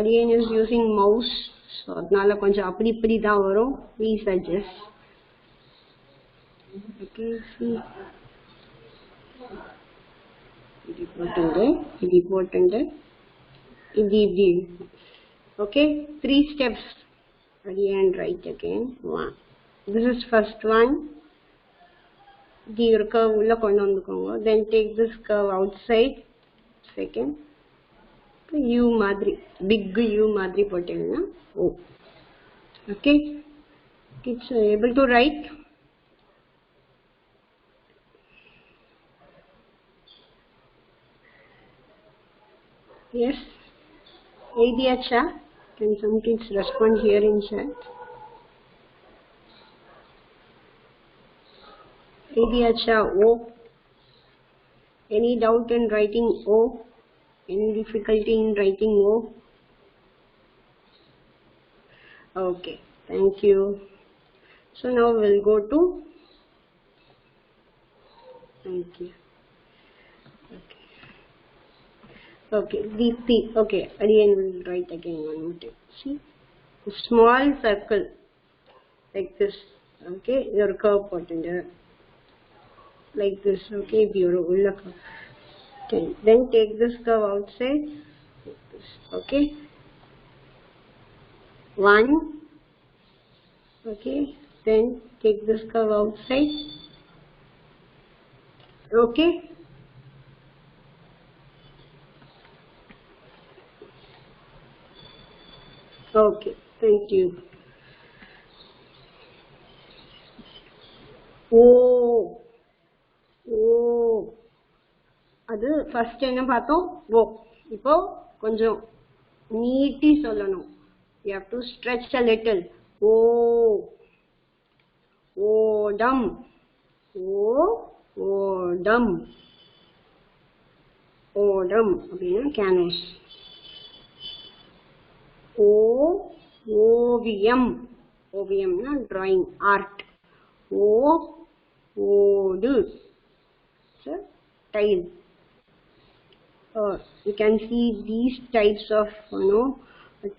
again is using mouse, so அதனால கொஞ்சம் அப்படி இப்படி தான் வரும். Please adjust. Okay, see. Okay, 3 steps. Again, write again. 1. This is first one. The curve ulla kondu vandukonga. Then take this curve outside. Second. U madri, big U madri pottenga. O. Okay. Kids are able to write. Yes. Aidiacha. Can some kids respond here in chat? Aidiacha O. Any doubt in writing O? Any difficulty in writing O? Okay. Thank you. So now we'll go to. Thank you. Okay, Deepthi. Okay, again we'll write again one more time. See, a small circle like this. Okay, your curve pattern like this. Okay, beautiful. Okay, then take this curve outside. Like this. Okay, 1. Okay, then take this curve outside. Okay. Okay, thank you. O. அது first என்ன பார்த்தோம் O. இப்போ கொஞ்சம் நீட்டி சொல்லணும். You have to stretch a little. O. Odam. Odam. Odam அப்படின்னா canvas. ஓவியம். ஓவியம்னா drawing, art. ஓடு. So, tile. You can see these types of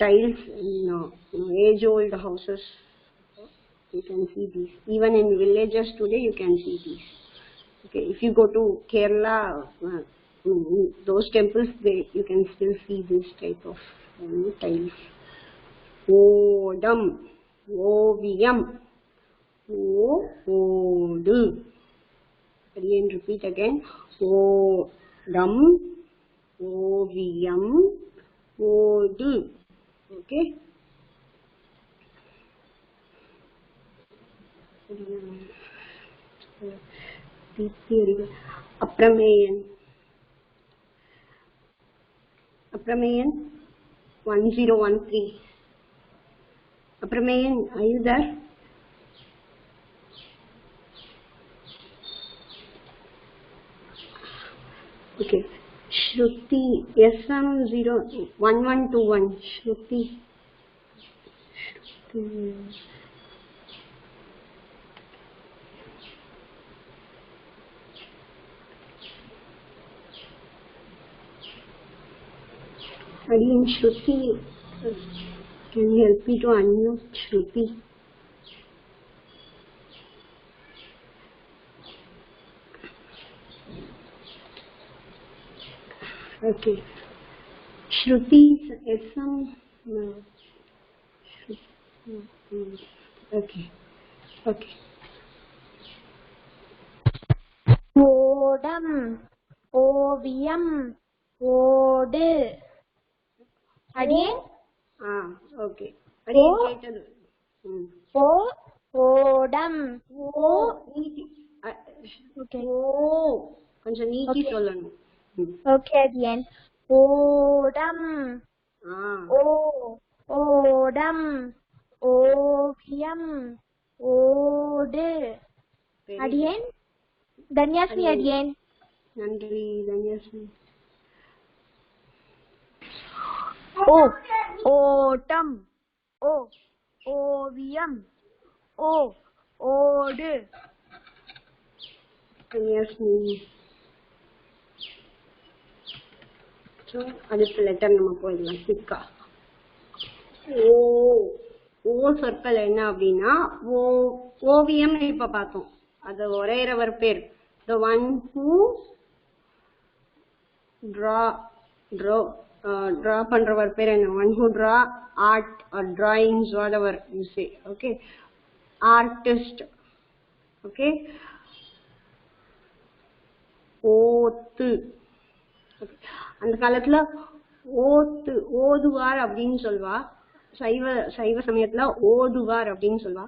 tiles in age-old houses. You can see these. Even in villages today, you can see these. Okay, if you go to Kerala, those temples, you can still see this type of tiles. Odam, Oviyam, Odu. Again, repeat again. Odam, Oviyam, Odu. Okay. Aprameyan. Aprameyan 1013. Aprameyan, are you there? Okay. Shruti SM1121. Shruti. Again, Shruti, can you help me to unmute Shruti? Okay. Shruti, SM. No. Okay. Okay. ஓடம், ஓவியம், ஓடு. அடியேன் okay. Again, கேட்டது. ஓடம். ஓ நீட்டி. Okay. கொஞ்சம் நீட்டி சொல்லணும். ஓகே அடியேன். ஓடம். ஓடம், ஓவியம், ஓடு. அடியேன். தன்யாஸ்மி அடியேன். நன்றி தன்யாஸ்மி. ஓட்டம், ஓவியம், ஓடு. தன்யாஸ்மி. ஸோ அடுத்த லெட்டர் நம்ம போயிடலாம் குயிக்கா. ஓ சொற்கள் என்ன அப்படின்னா ஓவியம் இப்ப பார்த்தோம். அது ஒரேரவர் பேர். The one who draw பண்றவர் பேர் என்ன? One who draw art or drawings, whatever you say. Okay, artist. Okay, ஓத்து. அந்த காலத்துல ஓதுவார் அப்படின்னு சொல்வா. சைவ சமயத்துல ஓதுவார் அப்படின்னு சொல்வா.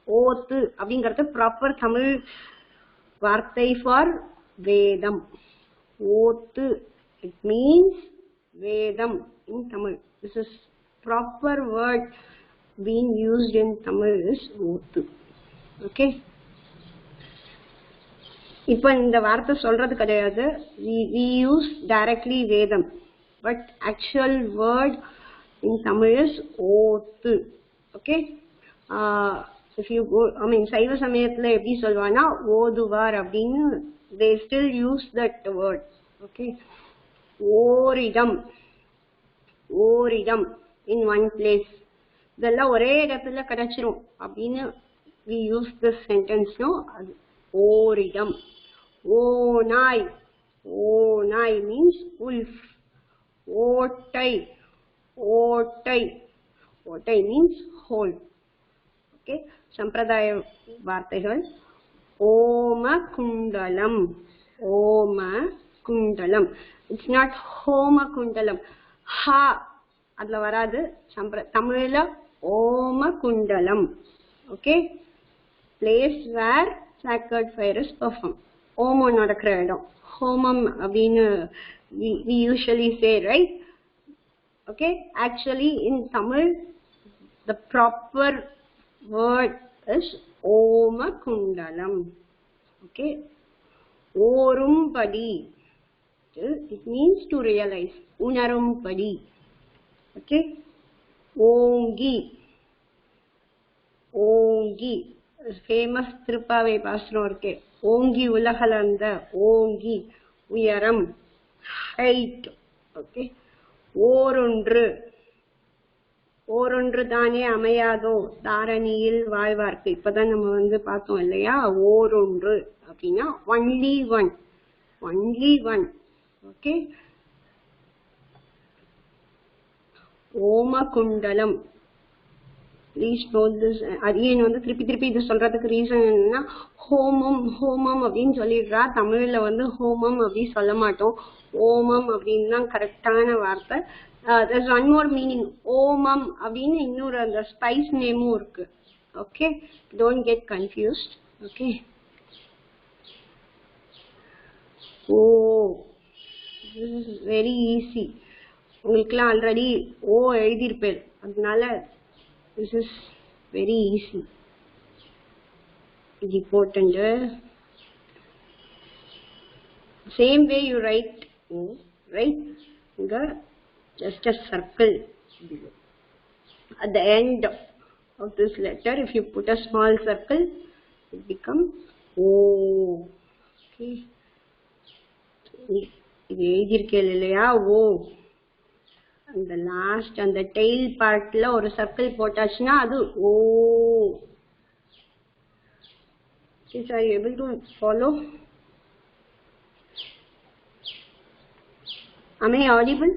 ஓத்து அப்படிங்கறது ப்ராப்பர் தமிழ் வார்த்தை ஃபார் வேதம். ஓத்து, it means வேதம் in Tamil. This is proper word being used in Tamil is ஓத்து. Okay, இப்போ இந்த வார்த்தை சொல்றது கிடையாது. We use directly வேதம், but actual word in Tamil is ஓத்து. Okay, if you go, I mean சைவ சமயத்துல எப்படி சொல்வானா ஓதுவார் அப்படின்னு they still use that word. Okay, ஓரிடம் in one place, இதெல்லாம் ஒரே இடத்துல கிடைச்சிரும் அப்படின்னு we use this sentence. No, ஓரிடம். ஓநாய் means wolf. ஓட்டை means hole. Okay, சம்பிரதாய வார்த்தைகள். ஓமகுண்டலம். It's not ஹோமகுண்டலம். ஹா அதுல வராது. தமிழ்ல ஓமகுண்டலம். Okay, place where sacred fire is performed. ஹோமம் நடக்கிற இடம். ஹோமம் அப்படின்னு we usually say, right? Okay, actually in Tamil the proper word is ஓமகுண்டலம். Okay, ஓரும்படி, it means to realize. உணரும்படி. Okay, ஓங்கி famous திருப்பாவை பாசுரம் இருக்கு. ஓங்கி உலகளந்த, ஓங்கி உயரம், height. Okay, ஓரொன்று தானே அமையாதோ தாரணியில் வாழ்வார்க்கு. இப்பதான் நம்ம பார்த்தோம் இல்லையா, ஓரொன்று அப்படின்னா only one. Okay, ஓமகுண்டலம். Please note this. again திருப்பி இது சொல்றதுக்கு ரீசன் என்னன்னா, ஹோமம் அப்படின்னு சொல்லிடுறா. தமிழ்ல ஹோமம் அப்படி சொல்ல மாட்டோம். ஓமம் அப்படின்னு தான் கரெக்டான வார்த்தை. there's one more meaning. ஓமம் அப்படின்னு இன்னொரு அந்த ஸ்பைஸ் நேமும் இருக்கு. Okay, don't get confused. Okay, this is very easy. உங்களுக்குலாம் ஆல்ரெடி எழுதியிருப்பேன், அதனால this is very easy. இது important. Same way you write, right? Just a circle below. At the end of this letter, if you put a small circle, it becomes O. Okay, இது எழுதியிருக்கேன் இல்லையா, O. அந்த last அந்த tail பார்ட்ல ஒரு circle போட்டாச்சுன்னா அது ஓ. Are you able to follow? Am I audible?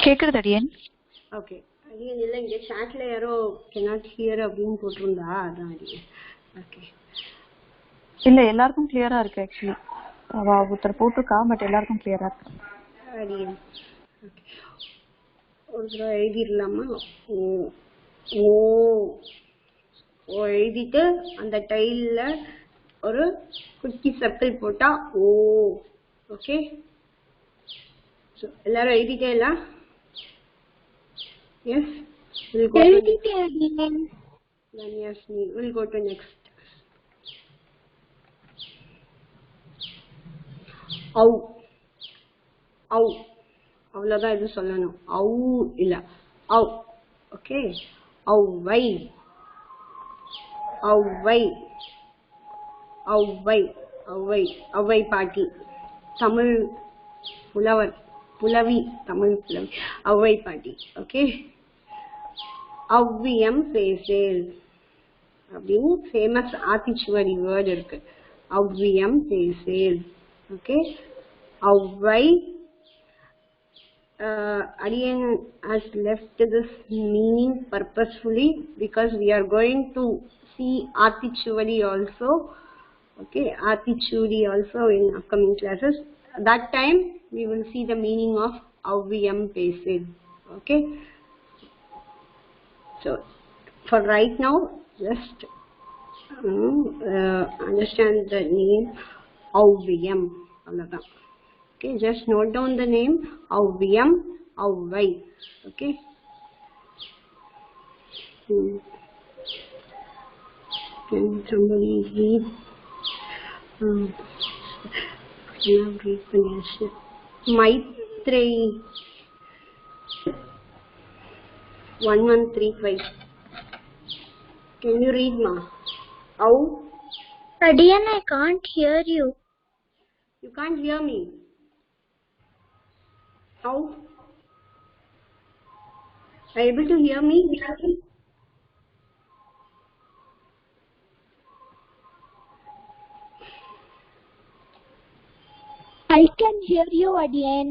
கேக்குறது அடியன். ஓகே, அடியன் இல்ல, இங்க சாட்ல யாரோ cannot hear அப்படின்னு போட்டிருந்தா, அதான் அடியன். ஓகே, இல்ல எல்லாருக்கும் கிளியரா இருக்கு. ஆக்சுவலி ஒருத்தர் போட்டிருக்கா, பட் எல்லாருக்கும் கிளியரா இருக்கு. அடியன் ஒரு தடவை எழுதிடலாமா? ஓ எழுதிட்டு அந்த டைல்ல ஒரு குட்டி சர்க்கிள் போட்டா ஓ. ஓகே, எல்லாரும் எழுதிட்டேல? Yes, we'll go to next. அவ்வளவுதான் இது சொல்லணும். இல்ல ஓகே, ஔவை பாட்டி, தமிழ் புலவி, ஔவை பாட்டி. ஓகே, ஔவியம் பேசேல், அப்படின்னு ஃபேமஸ் ஆத்திச்சுவடி வேர்டு இருக்கு. அவ்வியம் பேசேல். Okay, Avvai. Adiyan has left this meaning purposefully because we are going to see Atichuvadi also. Okay, Atichudi also in upcoming classes. That time we will see the meaning of Avviyam Pesed. Okay, so for right now just understand the name Avviyam. Okay, just note down the name Avviyam, Avvai. Okay. Can somebody read? Maitreyi 1135. Can you read, ma? How? Adiyan, I can't hear you. You can't hear me. How? Are you able to hear me? I can hear you, Adiyan.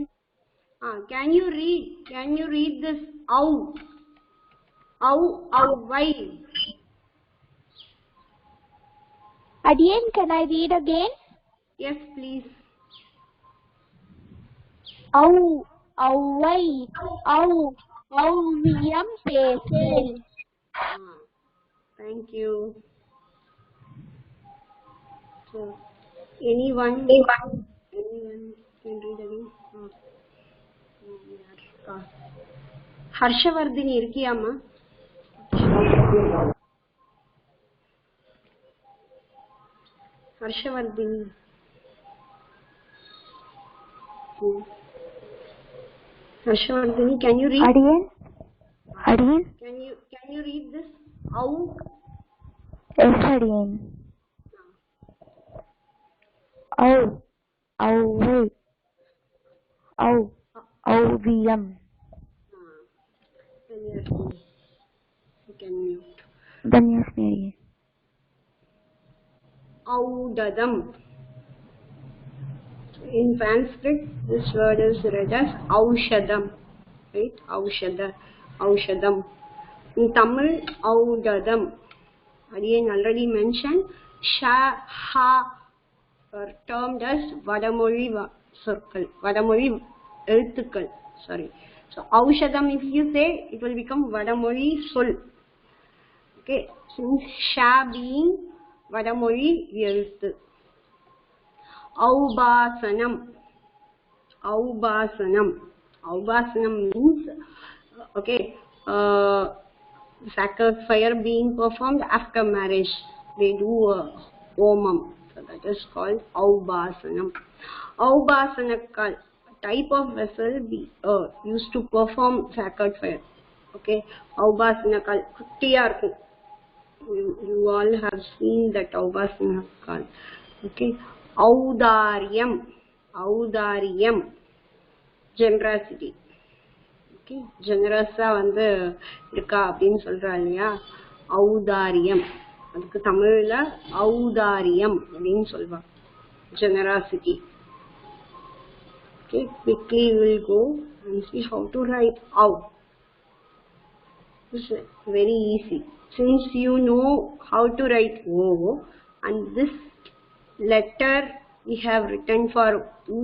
Can you read? Can you read this? How? Why? Adiyan, can I read again? Yes, please. Avvai, Avviyam Pesel. Thank you. So, anyone can read again? Harshavardhini irkiyamma? Harshavardhini. Harshavardhini, can you read? Adiyan? Can you read this? How? Yes, Adiyan. Avvai, Avviyam. You can mute. Danyasmi, Adiyan. Audadam. In Sanskrit, this word is read as Aushadam. Right? Aushadam. In Tamil, Audadam. Again, already mentioned, Sha, Ha are termed as Vadamoli circle. Vadamoli எழுத்துக்கள். Sorry. So, Aushadam, if you say, it will become Vadamoli Sol. Okay. Since Sha being Vadamoli எழுத்து. Aubasanam. Aubasanam means, okay, sacred fire being performed after marriage. They do omam. So that is called Aubasanam. Aubasanakal, type of vessel used to perform sacred fire. Okay, Aubasanakal, kuttiya irukkum. You all have seen that Aubasanakal. Okay. Audaryam, generosity. Okay, generousா வந்து இருக்கா அப்படின்னு சொல்றா இல்லையா, ஔதாரியம். அதுக்கு தமிழ்ல ஔதாரியம் அப்படின்னு சொல்வா, generosity. Okay, quickly we will go and see how to write out. It's very easy. Since you know how to write O, and this letter we have written for U,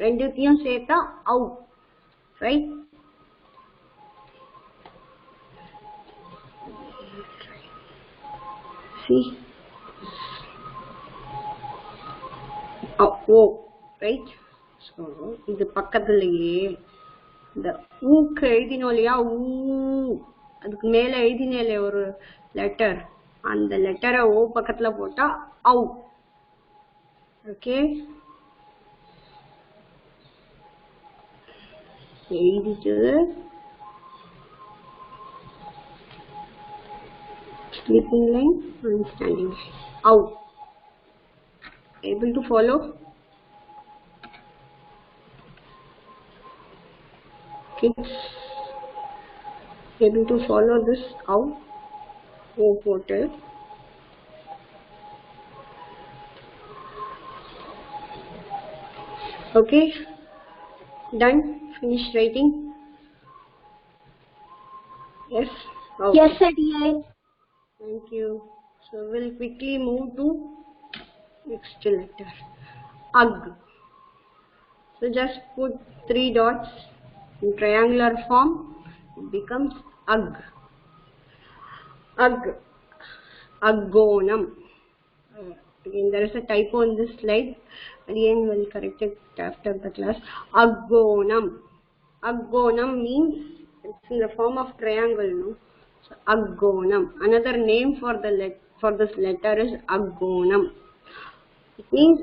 ரெண்டுத்தையும் சேர்த்தா au, right? See, O, right? So இது பக்கத்துலயே இந்த ஊக்கு எழுதினோம் இல்லையா, ஊ அதுக்கு மேல எழுதினே ஒரு லெட்டர், அந்த லெட்டரை ஓ பக்கத்துல போட்டா au. Okay, எழுதிட்டு sleeping line and standing line. Au. Able to follow? Okay, able to follow this au? O போட்டு Okay, done? Finished writing? Yes? Okay. Yes, Adian. Thank you. So we'll quickly move to next letter. Ug. So just put 3 dots in triangular form. It becomes Ug. Ug. Aggonam. Again, there is a typo in this slide. Again, we'll correct it after the class. Aggonam. Aggonam means it's in the form of triangle, no? So, Aggonam. Another name for this letter is Aggonam. It means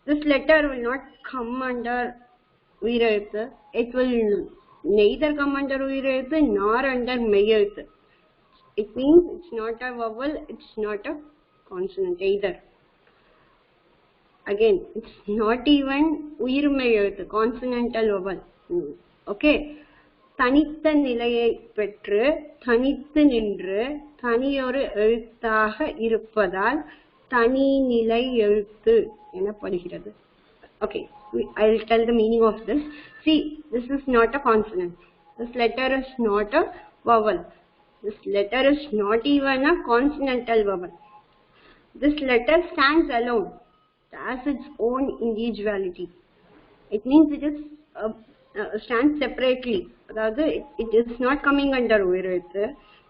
this letter will not come under Uyiretthu. It will neither come under Uyiretthu nor under Meyyezhuthu. It means it's not a vowel, it's not a consonant either. Again, it's not even Uyirmeyyezhuthu, consonantal vowel. Okay. தனித்த நிலையை பெற்று தனித்து நின்று தனியொரு எழுத்தாக இருப்பதால் தனிநிலை எழுத்து எனப்படுகிறது. Okay, I'll tell the meaning of this. See, this is not a consonant. This letter is not a vowel. This letter is not even a consonantal vowel. This letter stands alone. It has its own individuality. It means it is stands separately. It is not coming under Uyiretthu.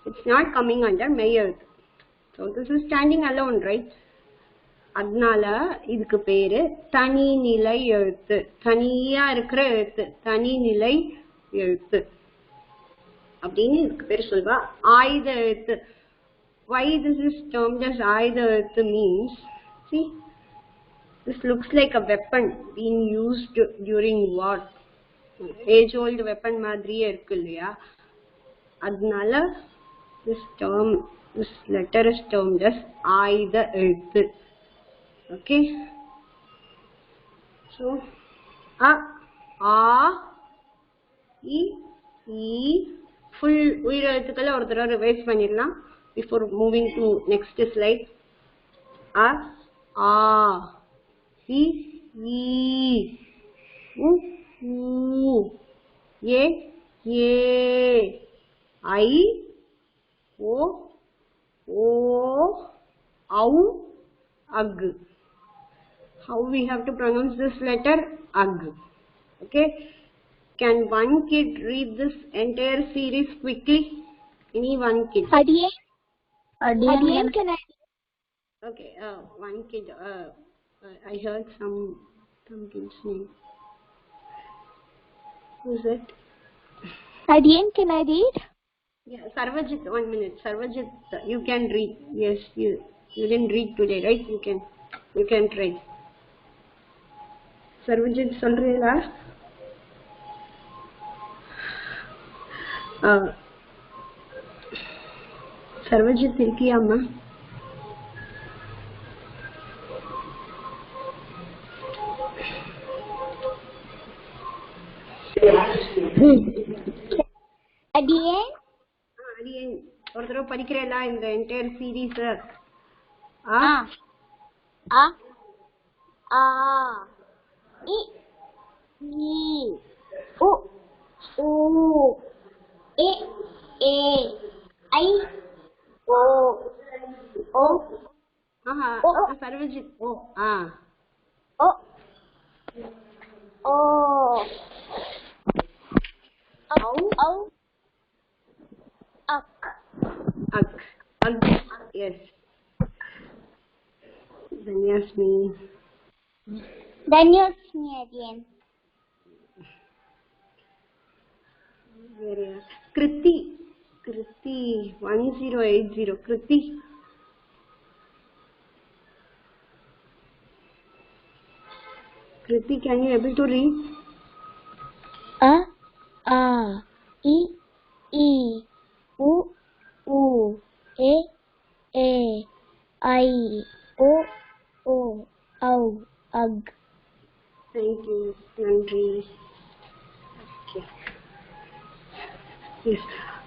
It's not coming under Meyyezhuthu. So this is standing alone, right? அதனால இதுக்கு பேரு தனிநிலை எழுத்து. தனியா இருக்கிற எழுத்து, தனிநிலை எழுத்து அப்படின்னு இதுக்கு பேரு சொல்வா. ஆயுத எழுத்து. Why this is termed as ஆயுத எழுத்து means, see, this looks like a weapon being used during war. Age old weapon மாதிரியே இருக்கு இல்லையா? அதனால this letter is termed as ஆயுத எழுத்து. Okay, so a, e, full உயிரெழுத்துக்களை ஒரு தடவை ரிவைஸ் பண்ணிடலாம் before moving to next slide. A, e, u, e, I, o, au, ag. How we have to pronounce this letter? Ag. Okay. Can one kid read this entire series quickly? Any one kid? Adian, can I? Okay. One kid. I heard some kid's name. Who's it? Adian, can I read? Yeah, Sarvajit. 1 minute. Sarvajit, you can read. Yes, you didn't read today, right? You can try. Sarvajit, சொல்றீங்களா? Sarvajit இருக்கியா அம்மா? Adian? Adian, ஒரு தடவை படிக்கிறேளா இந்த entire series? I, U, E, I, O. Sarvajit. Ag. Yes. Danyasmi, Adian. Kriti 1080. Kriti. Kriti, can you able to read? I, U, E, I, O, au, ag. Thank you, Nandri. Okay. Yes.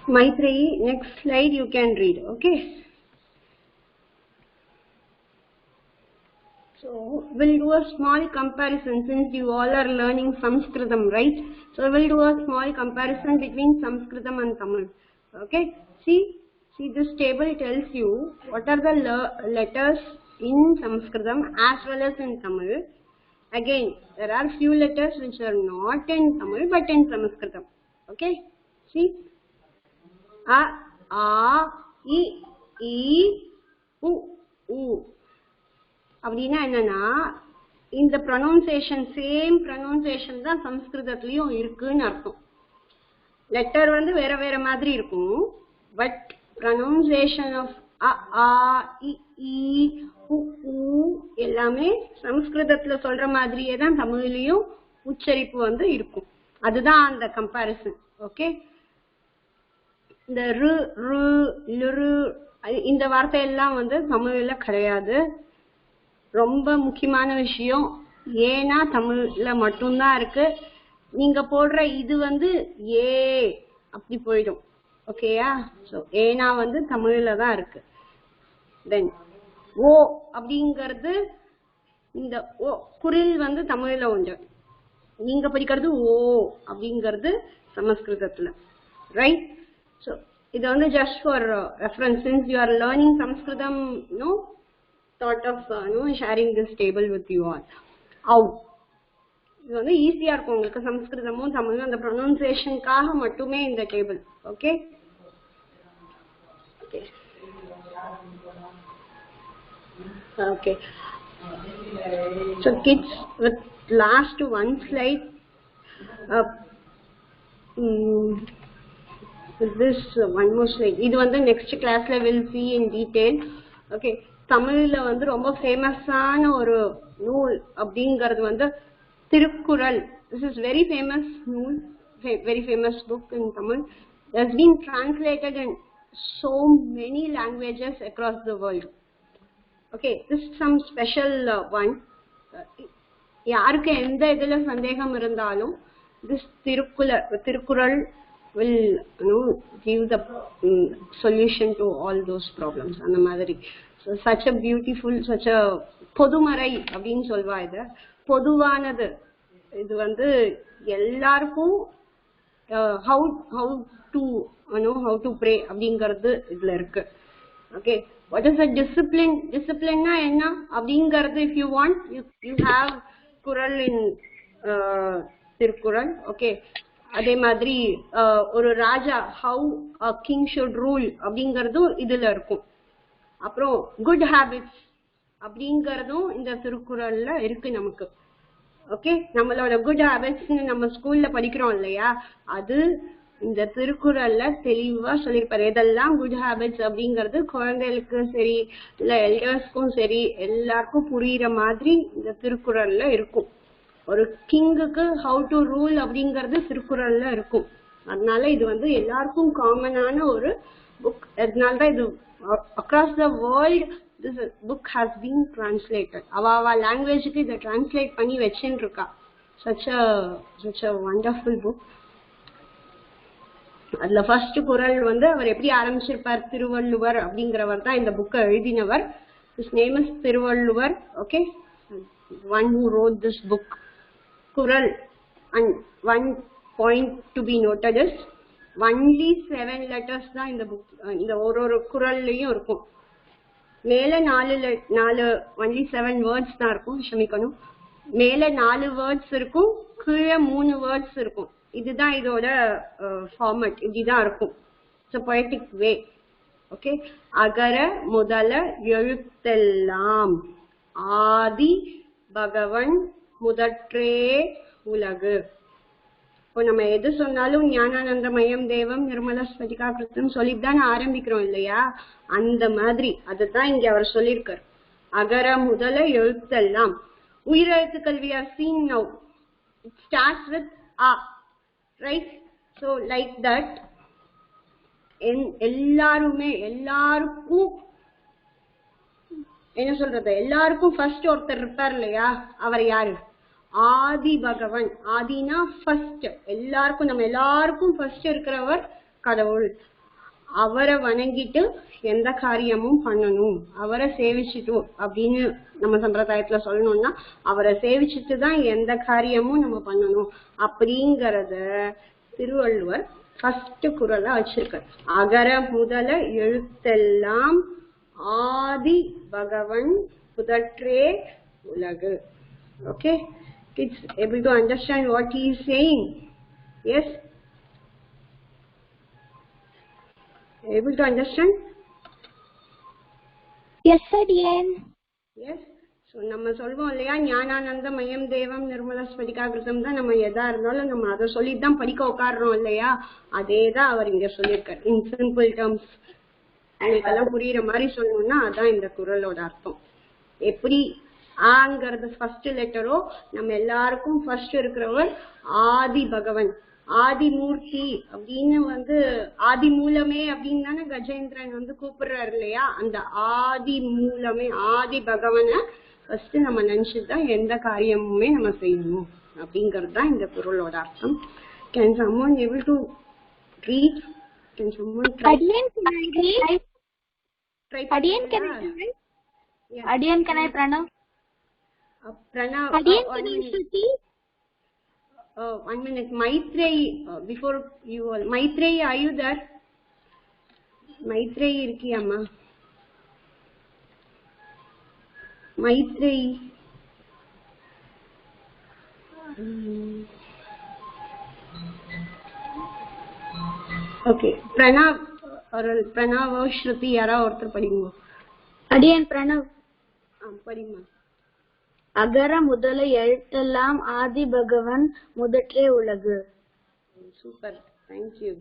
Maitri, next slide you can read, okay? So we'll do a small comparison since you all are learning Sanskritam, right? So we'll do a small comparison between Sanskritam and Tamil. Okay, see this table tells you what are the letters in Sanskritam as well as in Tamil. Again, there are few letters which are not in Tamil but in Sanskritam. Okay, see a, I, I, U, U. அப்படின்னா என்னன்னா இந்த pronunciation same pronunciation தான் சம்ஸ்கிருதத்துலயும் இருக்குன்னு அர்த்தம். Letter வந்து வேற வேற மாதிரி இருக்கும், பட் ப்ரொனவுன்சியேஷன் ஆஃப் அ, ஆ, இ, ஈ, உ, ஊ எல்லாமே சம்ஸ்கிருதத்துல சொல்ற மாதிரியே தான் தமிழ்லயும் உச்சரிப்பு வந்து இருக்கும். அதுதான் அந்த கம்பாரிசன். ஓகே, இந்த ரு, ரு, லுரு இந்த வார்த்தை எல்லாம் வந்து தமிழ்ல கிடையாது. ரொம்ப முக்கியமான விஷயம், ஏன்னா தமிழ்ல மட்டும்தான் இருக்கு. நீங்க போடுற இது வந்து ஏ அப்படி போயிடும். ஓகேயா? ஸோ ஏனா வந்து தமிழ்ல தான் இருக்கு. தென் ஓ அப்படிங்கிறது இந்த ஓ குரில் வந்து தமிழ்ல உண்டு, நீங்க படிக்கிறது ஓ அப்படிங்கிறது சமஸ்கிருதத்துல, ரைட்? ஸோ இது வந்து just for reference, since you are learning Samskritam, no thought of sharing this table with you all. இது வந்து ஈஸியா இருக்கும் உங்களுக்கு, சம்ஸ்கிருதமும் தமிழும் அந்த ப்ரொனவுன்சியேஷனுக்காக மட்டுமே இந்த table. Okay okay okay. So kids, with last one slide, with this one more slide, இது வந்து next classல will see in detail. Okay, தமிழ்ல வந்து ரொம்ப ஃபேமஸான ஒரு நூல் அப்படிங்கிறது வந்து Thirukkural. This is very famous நூல், very famous book in Tamil. It has been translated in so many languages across the world. Okay, this is some special one. யாருக்கு எந்த இதுல சந்தேகம் இருந்தாலும் this Thirukkural will give the solution to all those problems. அந்த மாதிரி So, such a beautiful, such a பொதுமறை அப்படின்னு சொல்வா. இது பொதுவானது. இது வந்து எல்லாருக்கும் how to pray அப்படிங்கிறது இதுல இருக்கு. Okay, what is a discipline? Disciplineனா என்ன அப்படிங்கிறது if you want, you have குறள் in திருக்குறள். ஓகே, அதே மாதிரி ஒரு ராஜா how a king should rule அப்படிங்கிறதும் இதுல இருக்கும். அப்புறம் குட் ஹேபிட்ஸ் அப்படிங்கறதும் இந்த திருக்குறள்ல இருக்கு நமக்கு. ஓகே, நம்மளோட குட் ஹேபிட்ஸ் நம்ம ஸ்கூல்ல படிக்கிறோம் இல்லையா, அது இந்த திருக்குறள்ல தெளிவா சொல்லியிருப்பாரு. இதெல்லாம் குட் ஹேபிட்ஸ் அப்படிங்கிறது குழந்தைகளுக்கும் சரி இல்ல எல்டர்ஸ்க்கும் சரி எல்லாருக்கும் புரியுற மாதிரி இந்த திருக்குறள்ல இருக்கும். ஒரு கிங்குக்கு ஹவு டு ரூல் அப்படிங்கிறது திருக்குறள்ல இருக்கும். அதனால இது வந்து எல்லாருக்கும் காமனான ஒரு புக். அதனாலதான் இது across the world this book has been translated. Ava language ku idu translate panni vechinruka. Such a wonderful book. adla first kural vandu avar eppadi aarambichirpar, Thiruvalluvar அப்படிங்கறவர் தான் இந்த book எழுதினவர். His name is Thiruvalluvar. Okay, one who wrote this book. Kural, and one point to be noted is only 7 letters தான் இந்த book, இந்த ஒரு குறள்லயும் இருக்கும். மேல 4 only 7 words தான் இருக்கும், ஷமிக்கணும். மேல 4 words இருக்கும், கீழே 3 words இருக்கும். இதுதான் இதோட ஃபார்மட், இப்படிதான் இருக்கும். It's a poetic way. Okay, அகர முதல எழுத்தெல்லாம் ஆதி பகவன் முதற்றே உலகு. இப்போ நம்ம எது சொன்னாலும் ஞானானந்தமயம் தேவம் நிர்மல ஸ்படிகா கிருத்தம் சொல்லிட்டு தான் ஆரம்பிக்கிறோம் இல்லையா, அந்த மாதிரி அதுதான் இங்க அவர் சொல்லியிருக்கார். அகர முதல எழுத்தெல்லாம், உயிரெழுத்துக்கள் we have seen now, it starts with a, right? So like that எல்லாருமே எல்லாருக்கும் என்ன சொல்றது, எல்லாருக்கும் ஃபர்ஸ்ட் ஒருத்தர் இருப்பார் இல்லையா, அவர் யாரு? ஆதி பகவன். ஆதினா ஃபர்ஸ்ட், எல்லாருக்கும் நம்ம எல்லாருக்கும் ஃபர்ஸ்ட் இருக்கிறவர் கடவுள். அவரை வணங்கிட்டு எந்த காரியமும் பண்ணணும், அவரை சேவிச்சுட்டு அப்படின்னு நம்ம சம்பிரதாயத்துல சொல்லணும்னா அவரை சேவிச்சுட்டு தான் எந்த காரியமும் நம்ம பண்ணணும் அப்படிங்கறத திருவள்ளுவர் ஃபர்ஸ்ட் குறளா வச்சிருக்கார். அகர முதல எழுத்தெல்லாம் ஆதி பகவன் முதற்றே உலகு. Okay, kids able to understand what he is saying? Yes, able to understand? Yes, அடியேன். Yes. So நம்ம சொல்வோம் இல்லையா, ஞானானந்த மயம் தேவம் நிர்மல ஸ்படிகாகிருதம் தான் நம்ம எதா இருந்தாலும் நம்ம அதை சொல்லிட்டு தான் படிக்க உட்காடுறோம் இல்லையா, அதே தான் அவர் இங்க சொல்லியிருக்காரு. இன் சிம்பிள் டேர்ம்ஸ் உங்களுக்கெல்லாம் புரியுற மாதிரி சொல்லணும்னா அதான் இந்த குறளோட அர்த்தம். எப்படி ஆங்கிறது ஃபர்ஸ்ட் லெட்டரோ நம்ம எல்லாருக்கும் ஃபர்ஸ்ட் இருக்கிறவர் ஆதி பகவன், ஆதிமூர்த்தி அப்படின்னு ஆதி மூலமே அப்படின்னு தானே கஜேந்திரன் கூப்பிடுறாரு இல்லையா, அந்த ஆதி மூலமே ஆதி பகவனை ஃபர்ஸ்ட் நம்ம நினைச்சுதான் எந்த காரியமுமே நம்ம செய்யணும் அப்படிங்கிறது தான் இந்த பொருளோட அர்த்தம். Can someone able to read? Can someone try? அடியேன் can I read? அடியேன் can I read? Adiyan, can I pranav? Pranav. அடியேன் can I Shruti? 1 minute. Maitreyi, before you all. Maitreyi, are you there? Maitreyi irkiyamma? Maitreyi. Okay. Pranav or Shruti yara orthar padingo. Adiyan, pranav. Padima. அகர முதல எழுத்தெல்லாம் ஆதி பகவன் முதற்றே உலகு. Super. Thank you.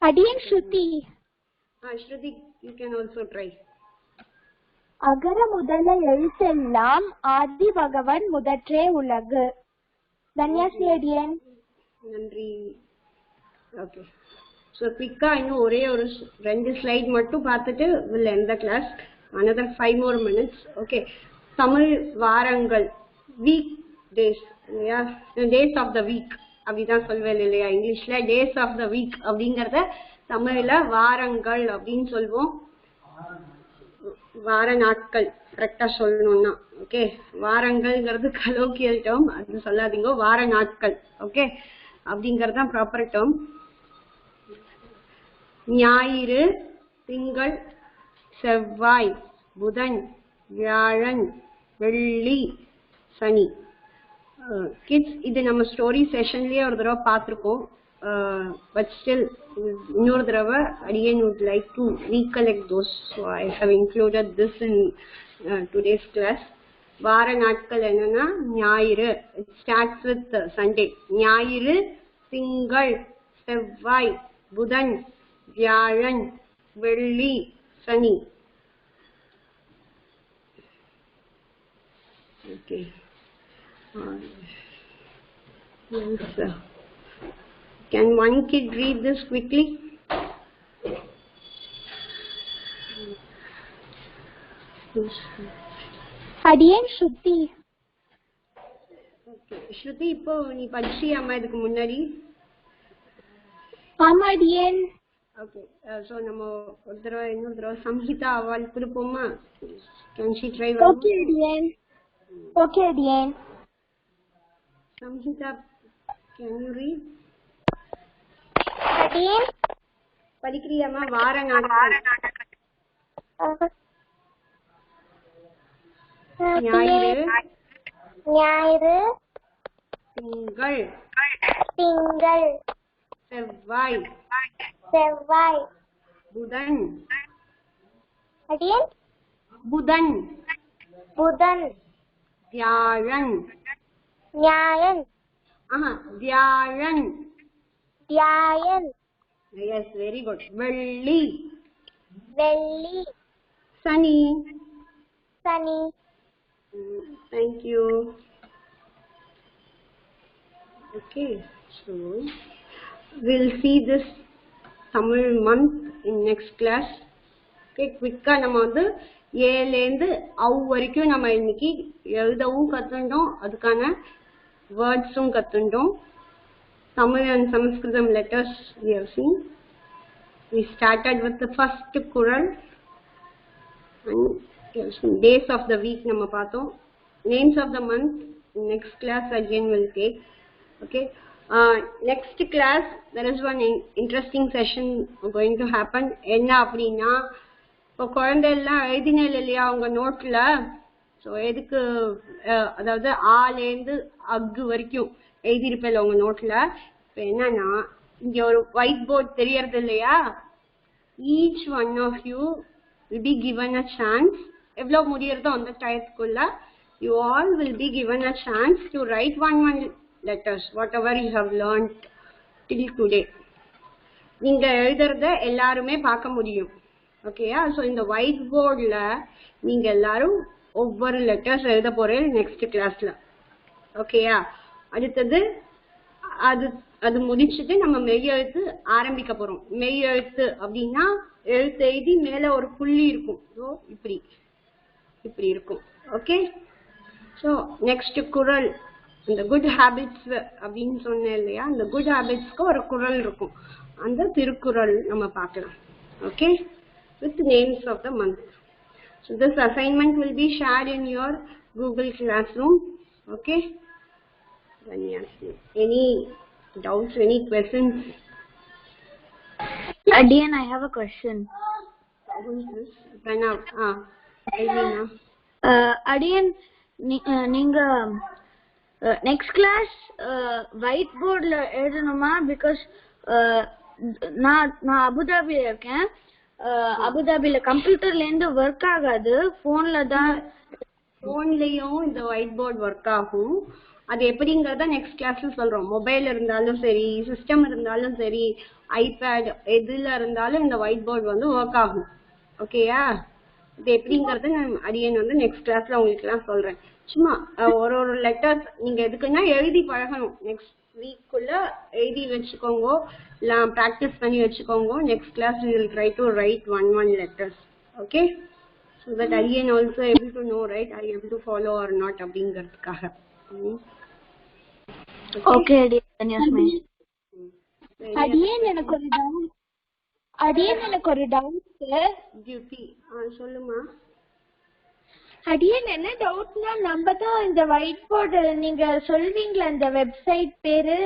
அடியேன் Shruti. Shruti, you can also try. அகர முதல எழுத்தெல்லாம் ஆதி பகவன் முதற்றே உலகு. தன்யாஸ்ரீ அடியேன். நன்றி. ஓகே, ஸோ குவிக்காக இன்னும் ஒரே ஒரு 2 ஸ்லைட் மட்டும் பார்த்துட்டு will end the class. Another 5 more minutes. Okay, Tamil வாரங்கள், வீக் டேஸ் இல்லையா, டேஸ் ஆஃப் த வீக் அப்படிதான் சொல்வேன் இல்லையா, இங்கிலீஷ்ல டேஸ் ஆஃப் த வீக் அப்படிங்கிறத தமிழ்ல வாரங்கள் அப்படின்னு சொல்வோம். வார நாட்கள் கரெக்டா சொல்லணும்னா. ஓகே, வாரங்கள்ங்கிறது கலோக்கியல் டேர்ம், அது சொல்லாதீங்க, வார நாட்கள். ஓகே, அப்படிங்கிறது தான் ப்ராப்பர் டேர்ம். ஞாயிறு, திங்கள், செவ்வாய், புதன், வியாழன், வெள்ளி, சனி. கிட்ஸ் இது நம்ம ஸ்டோரி செஷன்லயே ஒரு தடவை பார்த்துருக்கோம். பட் ஸ்டில் இன்னொரு தடவை again would like to recollect those, so I have included this in today's class. வார நாட்கள் என்னன்னா ஞாயிறு, it starts with Sunday. ஞாயிறு, திங்கள், செவ்வாய், புதன், வியாழன், வெள்ளி, சனி. Okay. Yes. Can one kid read this quickly? அடியேன் Shruti. Okay. Shruti, இப்போ நீ படிச்சியாமா இதுக்கு முன்னாடி? ஆமா அடியேன். ஓகே, ஸோ நம்ம ஒரு தடவை இன்னொரு தடவை சம்ஹிதா அவள் கொடுப்போமா? Can she try? ஓகே அடியேன். ஓகே அடியேன். Samhita, can you read? அடியேன். படிக்கிறியாமா? வார நாட்கள். ஞாயிறு, ஞாயிறு, திங்கள், திங்கள், செவ்வாய், செவ்வாய், புதன், அடியேன். புதன், புதன், வியாழன், ஞாயன், வியாழன், வியாழன், yes, very good, வெள்ளி, வெள்ளி, சனி. சனி. Thank you. Okay, so we'll see this Tamil month in next class. Okay, quick-ஆ நம்ம ஏலேந்து வரைக்கும் நம்ம இன்னைக்கு எழுதவும் கத்துண்டோம், அதுக்கான வேர்ட்ஸும் கத்துண்டோம். Tamil and Sanskrit letters we have seen. we started with the first kural and days of the week நம்ம பார்த்தோம். Names of the month next class again will take. Okay. Next class there is one interesting session going to happen. என்ன அப்படின்னா இப்போ குழந்தை எல்லாம் எழுதினேன் இல்லையா உங்க நோட்ல, ஸோ எதுக்கு அதாவது ஆலேருந்து அக்கு வரைக்கும் எழுதியிருப்பேன் உங்க நோட்ல. இப்போ என்னன்னா இங்க ஒரு ஒயிட் போர்ட் தெரியறது இல்லையா, each one of you will be given a chance, எவ்வளவு முடியறதோ அந்த டயத்துக்குள்ள you all will be given a chance to write one letters whatever you have learned till today. நீங்க எழுதுறத எல்லாருமே பார்க்க முடியும். ஓகேயா? ஸோ இந்த ஒயிட் போர்டில் நீங்க எல்லாரும் ஒவ்வொரு லெட்டர்ஸ் எழுத போறேன் நெக்ஸ்ட் கிளாஸ்ல. ஓகேயா? அடுத்தது அது முடிச்சுட்டு நம்ம மெய் எழுத்து ஆரம்பிக்க போறோம். மெய் எழுத்து அப்படின்னா எழுத்து எழுதி மேல ஒரு புள்ளி இருக்கும், ஸோ இப்படி இப்படி இருக்கும். ஓகே. ஸோ நெக்ஸ்ட் குரல், இந்த குட் ஹேபிட்ஸ் அப்படின்னு சொன்னேன் இல்லையா, அந்த குட் ஹேபிட்ஸ்க்கு ஒரு குரல் இருக்கும், அந்த திருக்குறள் நம்ம பார்க்கலாம். Okay, with names of the month. So this assignment will be shared in your Google Classroom. Okay. Any doubts, any questions? Adian, I have a question. Who is this? Pranav. Elvina. Adian, நீங்க next class white boardல எழுதணுமா? because நான் அபுதாபில இருக்கேன். அபுதாபில கம்ப்யூட்டர்ல இருந்து work ஆகாது, போன்ல தான். போன்லயும் இந்த white board work ஆகும். அது எப்படிங்கறத நெக்ஸ்ட் கிளாஸ்ல சொல்றோம். மொபைல் இருந்தாலும் சரி, சிஸ்டம் இருந்தாலும் சரி, ஐபேட் எதுல இருந்தாலும் இந்த ஒயிட் போர்டு வந்து ஒர்க் ஆகும். ஓகேயா? இது எப்படிங்கறது நான் அடியன் வந்து நெக்ஸ்ட் கிளாஸ்ல உங்களுக்கு எல்லாம் சொல்றேன். சும்மா ஒரு லெட்டர்ஸ் நீங்க எதுக்குன்னா எழுதி பழகணும். நெக்ஸ்ட் வீக்குள்ள எழுதி வச்சுக்கோங்க, இல்லை ப்ராக்டிஸ் பண்ணி வச்சுக்கோங்க. Next class we will try to write one letters. Okay, so that I can also able to know, right, are you able to follow or not அப்படிங்கிறதுக்காக. ஓகே. அடியேன் எனக்கு ஒரு டவுட். டியூட்டி சொல்லுமா. அடியேன் என்ன டவுட்னா, நம்ம தான் இந்த ஒயிட் போர்டு நீங்க சொல்வீங்களா இந்த வெப்சைட் பேரு,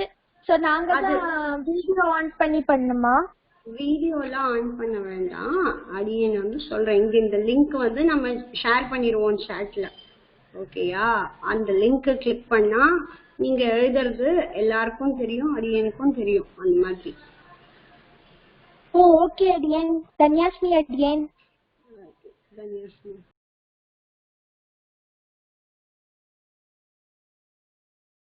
சோ நாங்க தான் வீடியோ ஆன் பண்ணி பண்ணுமா? வீடியோலாம் ஆன் பண்ண வேண்டாம். அடியேன் வந்து சொல்றேன், இங்க இந்த லிங்க் வந்து நம்ம ஷேர் பண்ணிடுவோம் சாட்ல. ஓகேயா? அந்த லிங்க் கிளிக் பண்ணா நீங்க எழுதுறது எல்லாருக்கும் தெரியும், அடியனுக்கும் தெரியும். அந்த மாதிரி. ஓ ஓகே அடியேன். தன்யாஸ்மி அடியேன். தன்யாஸ்மி.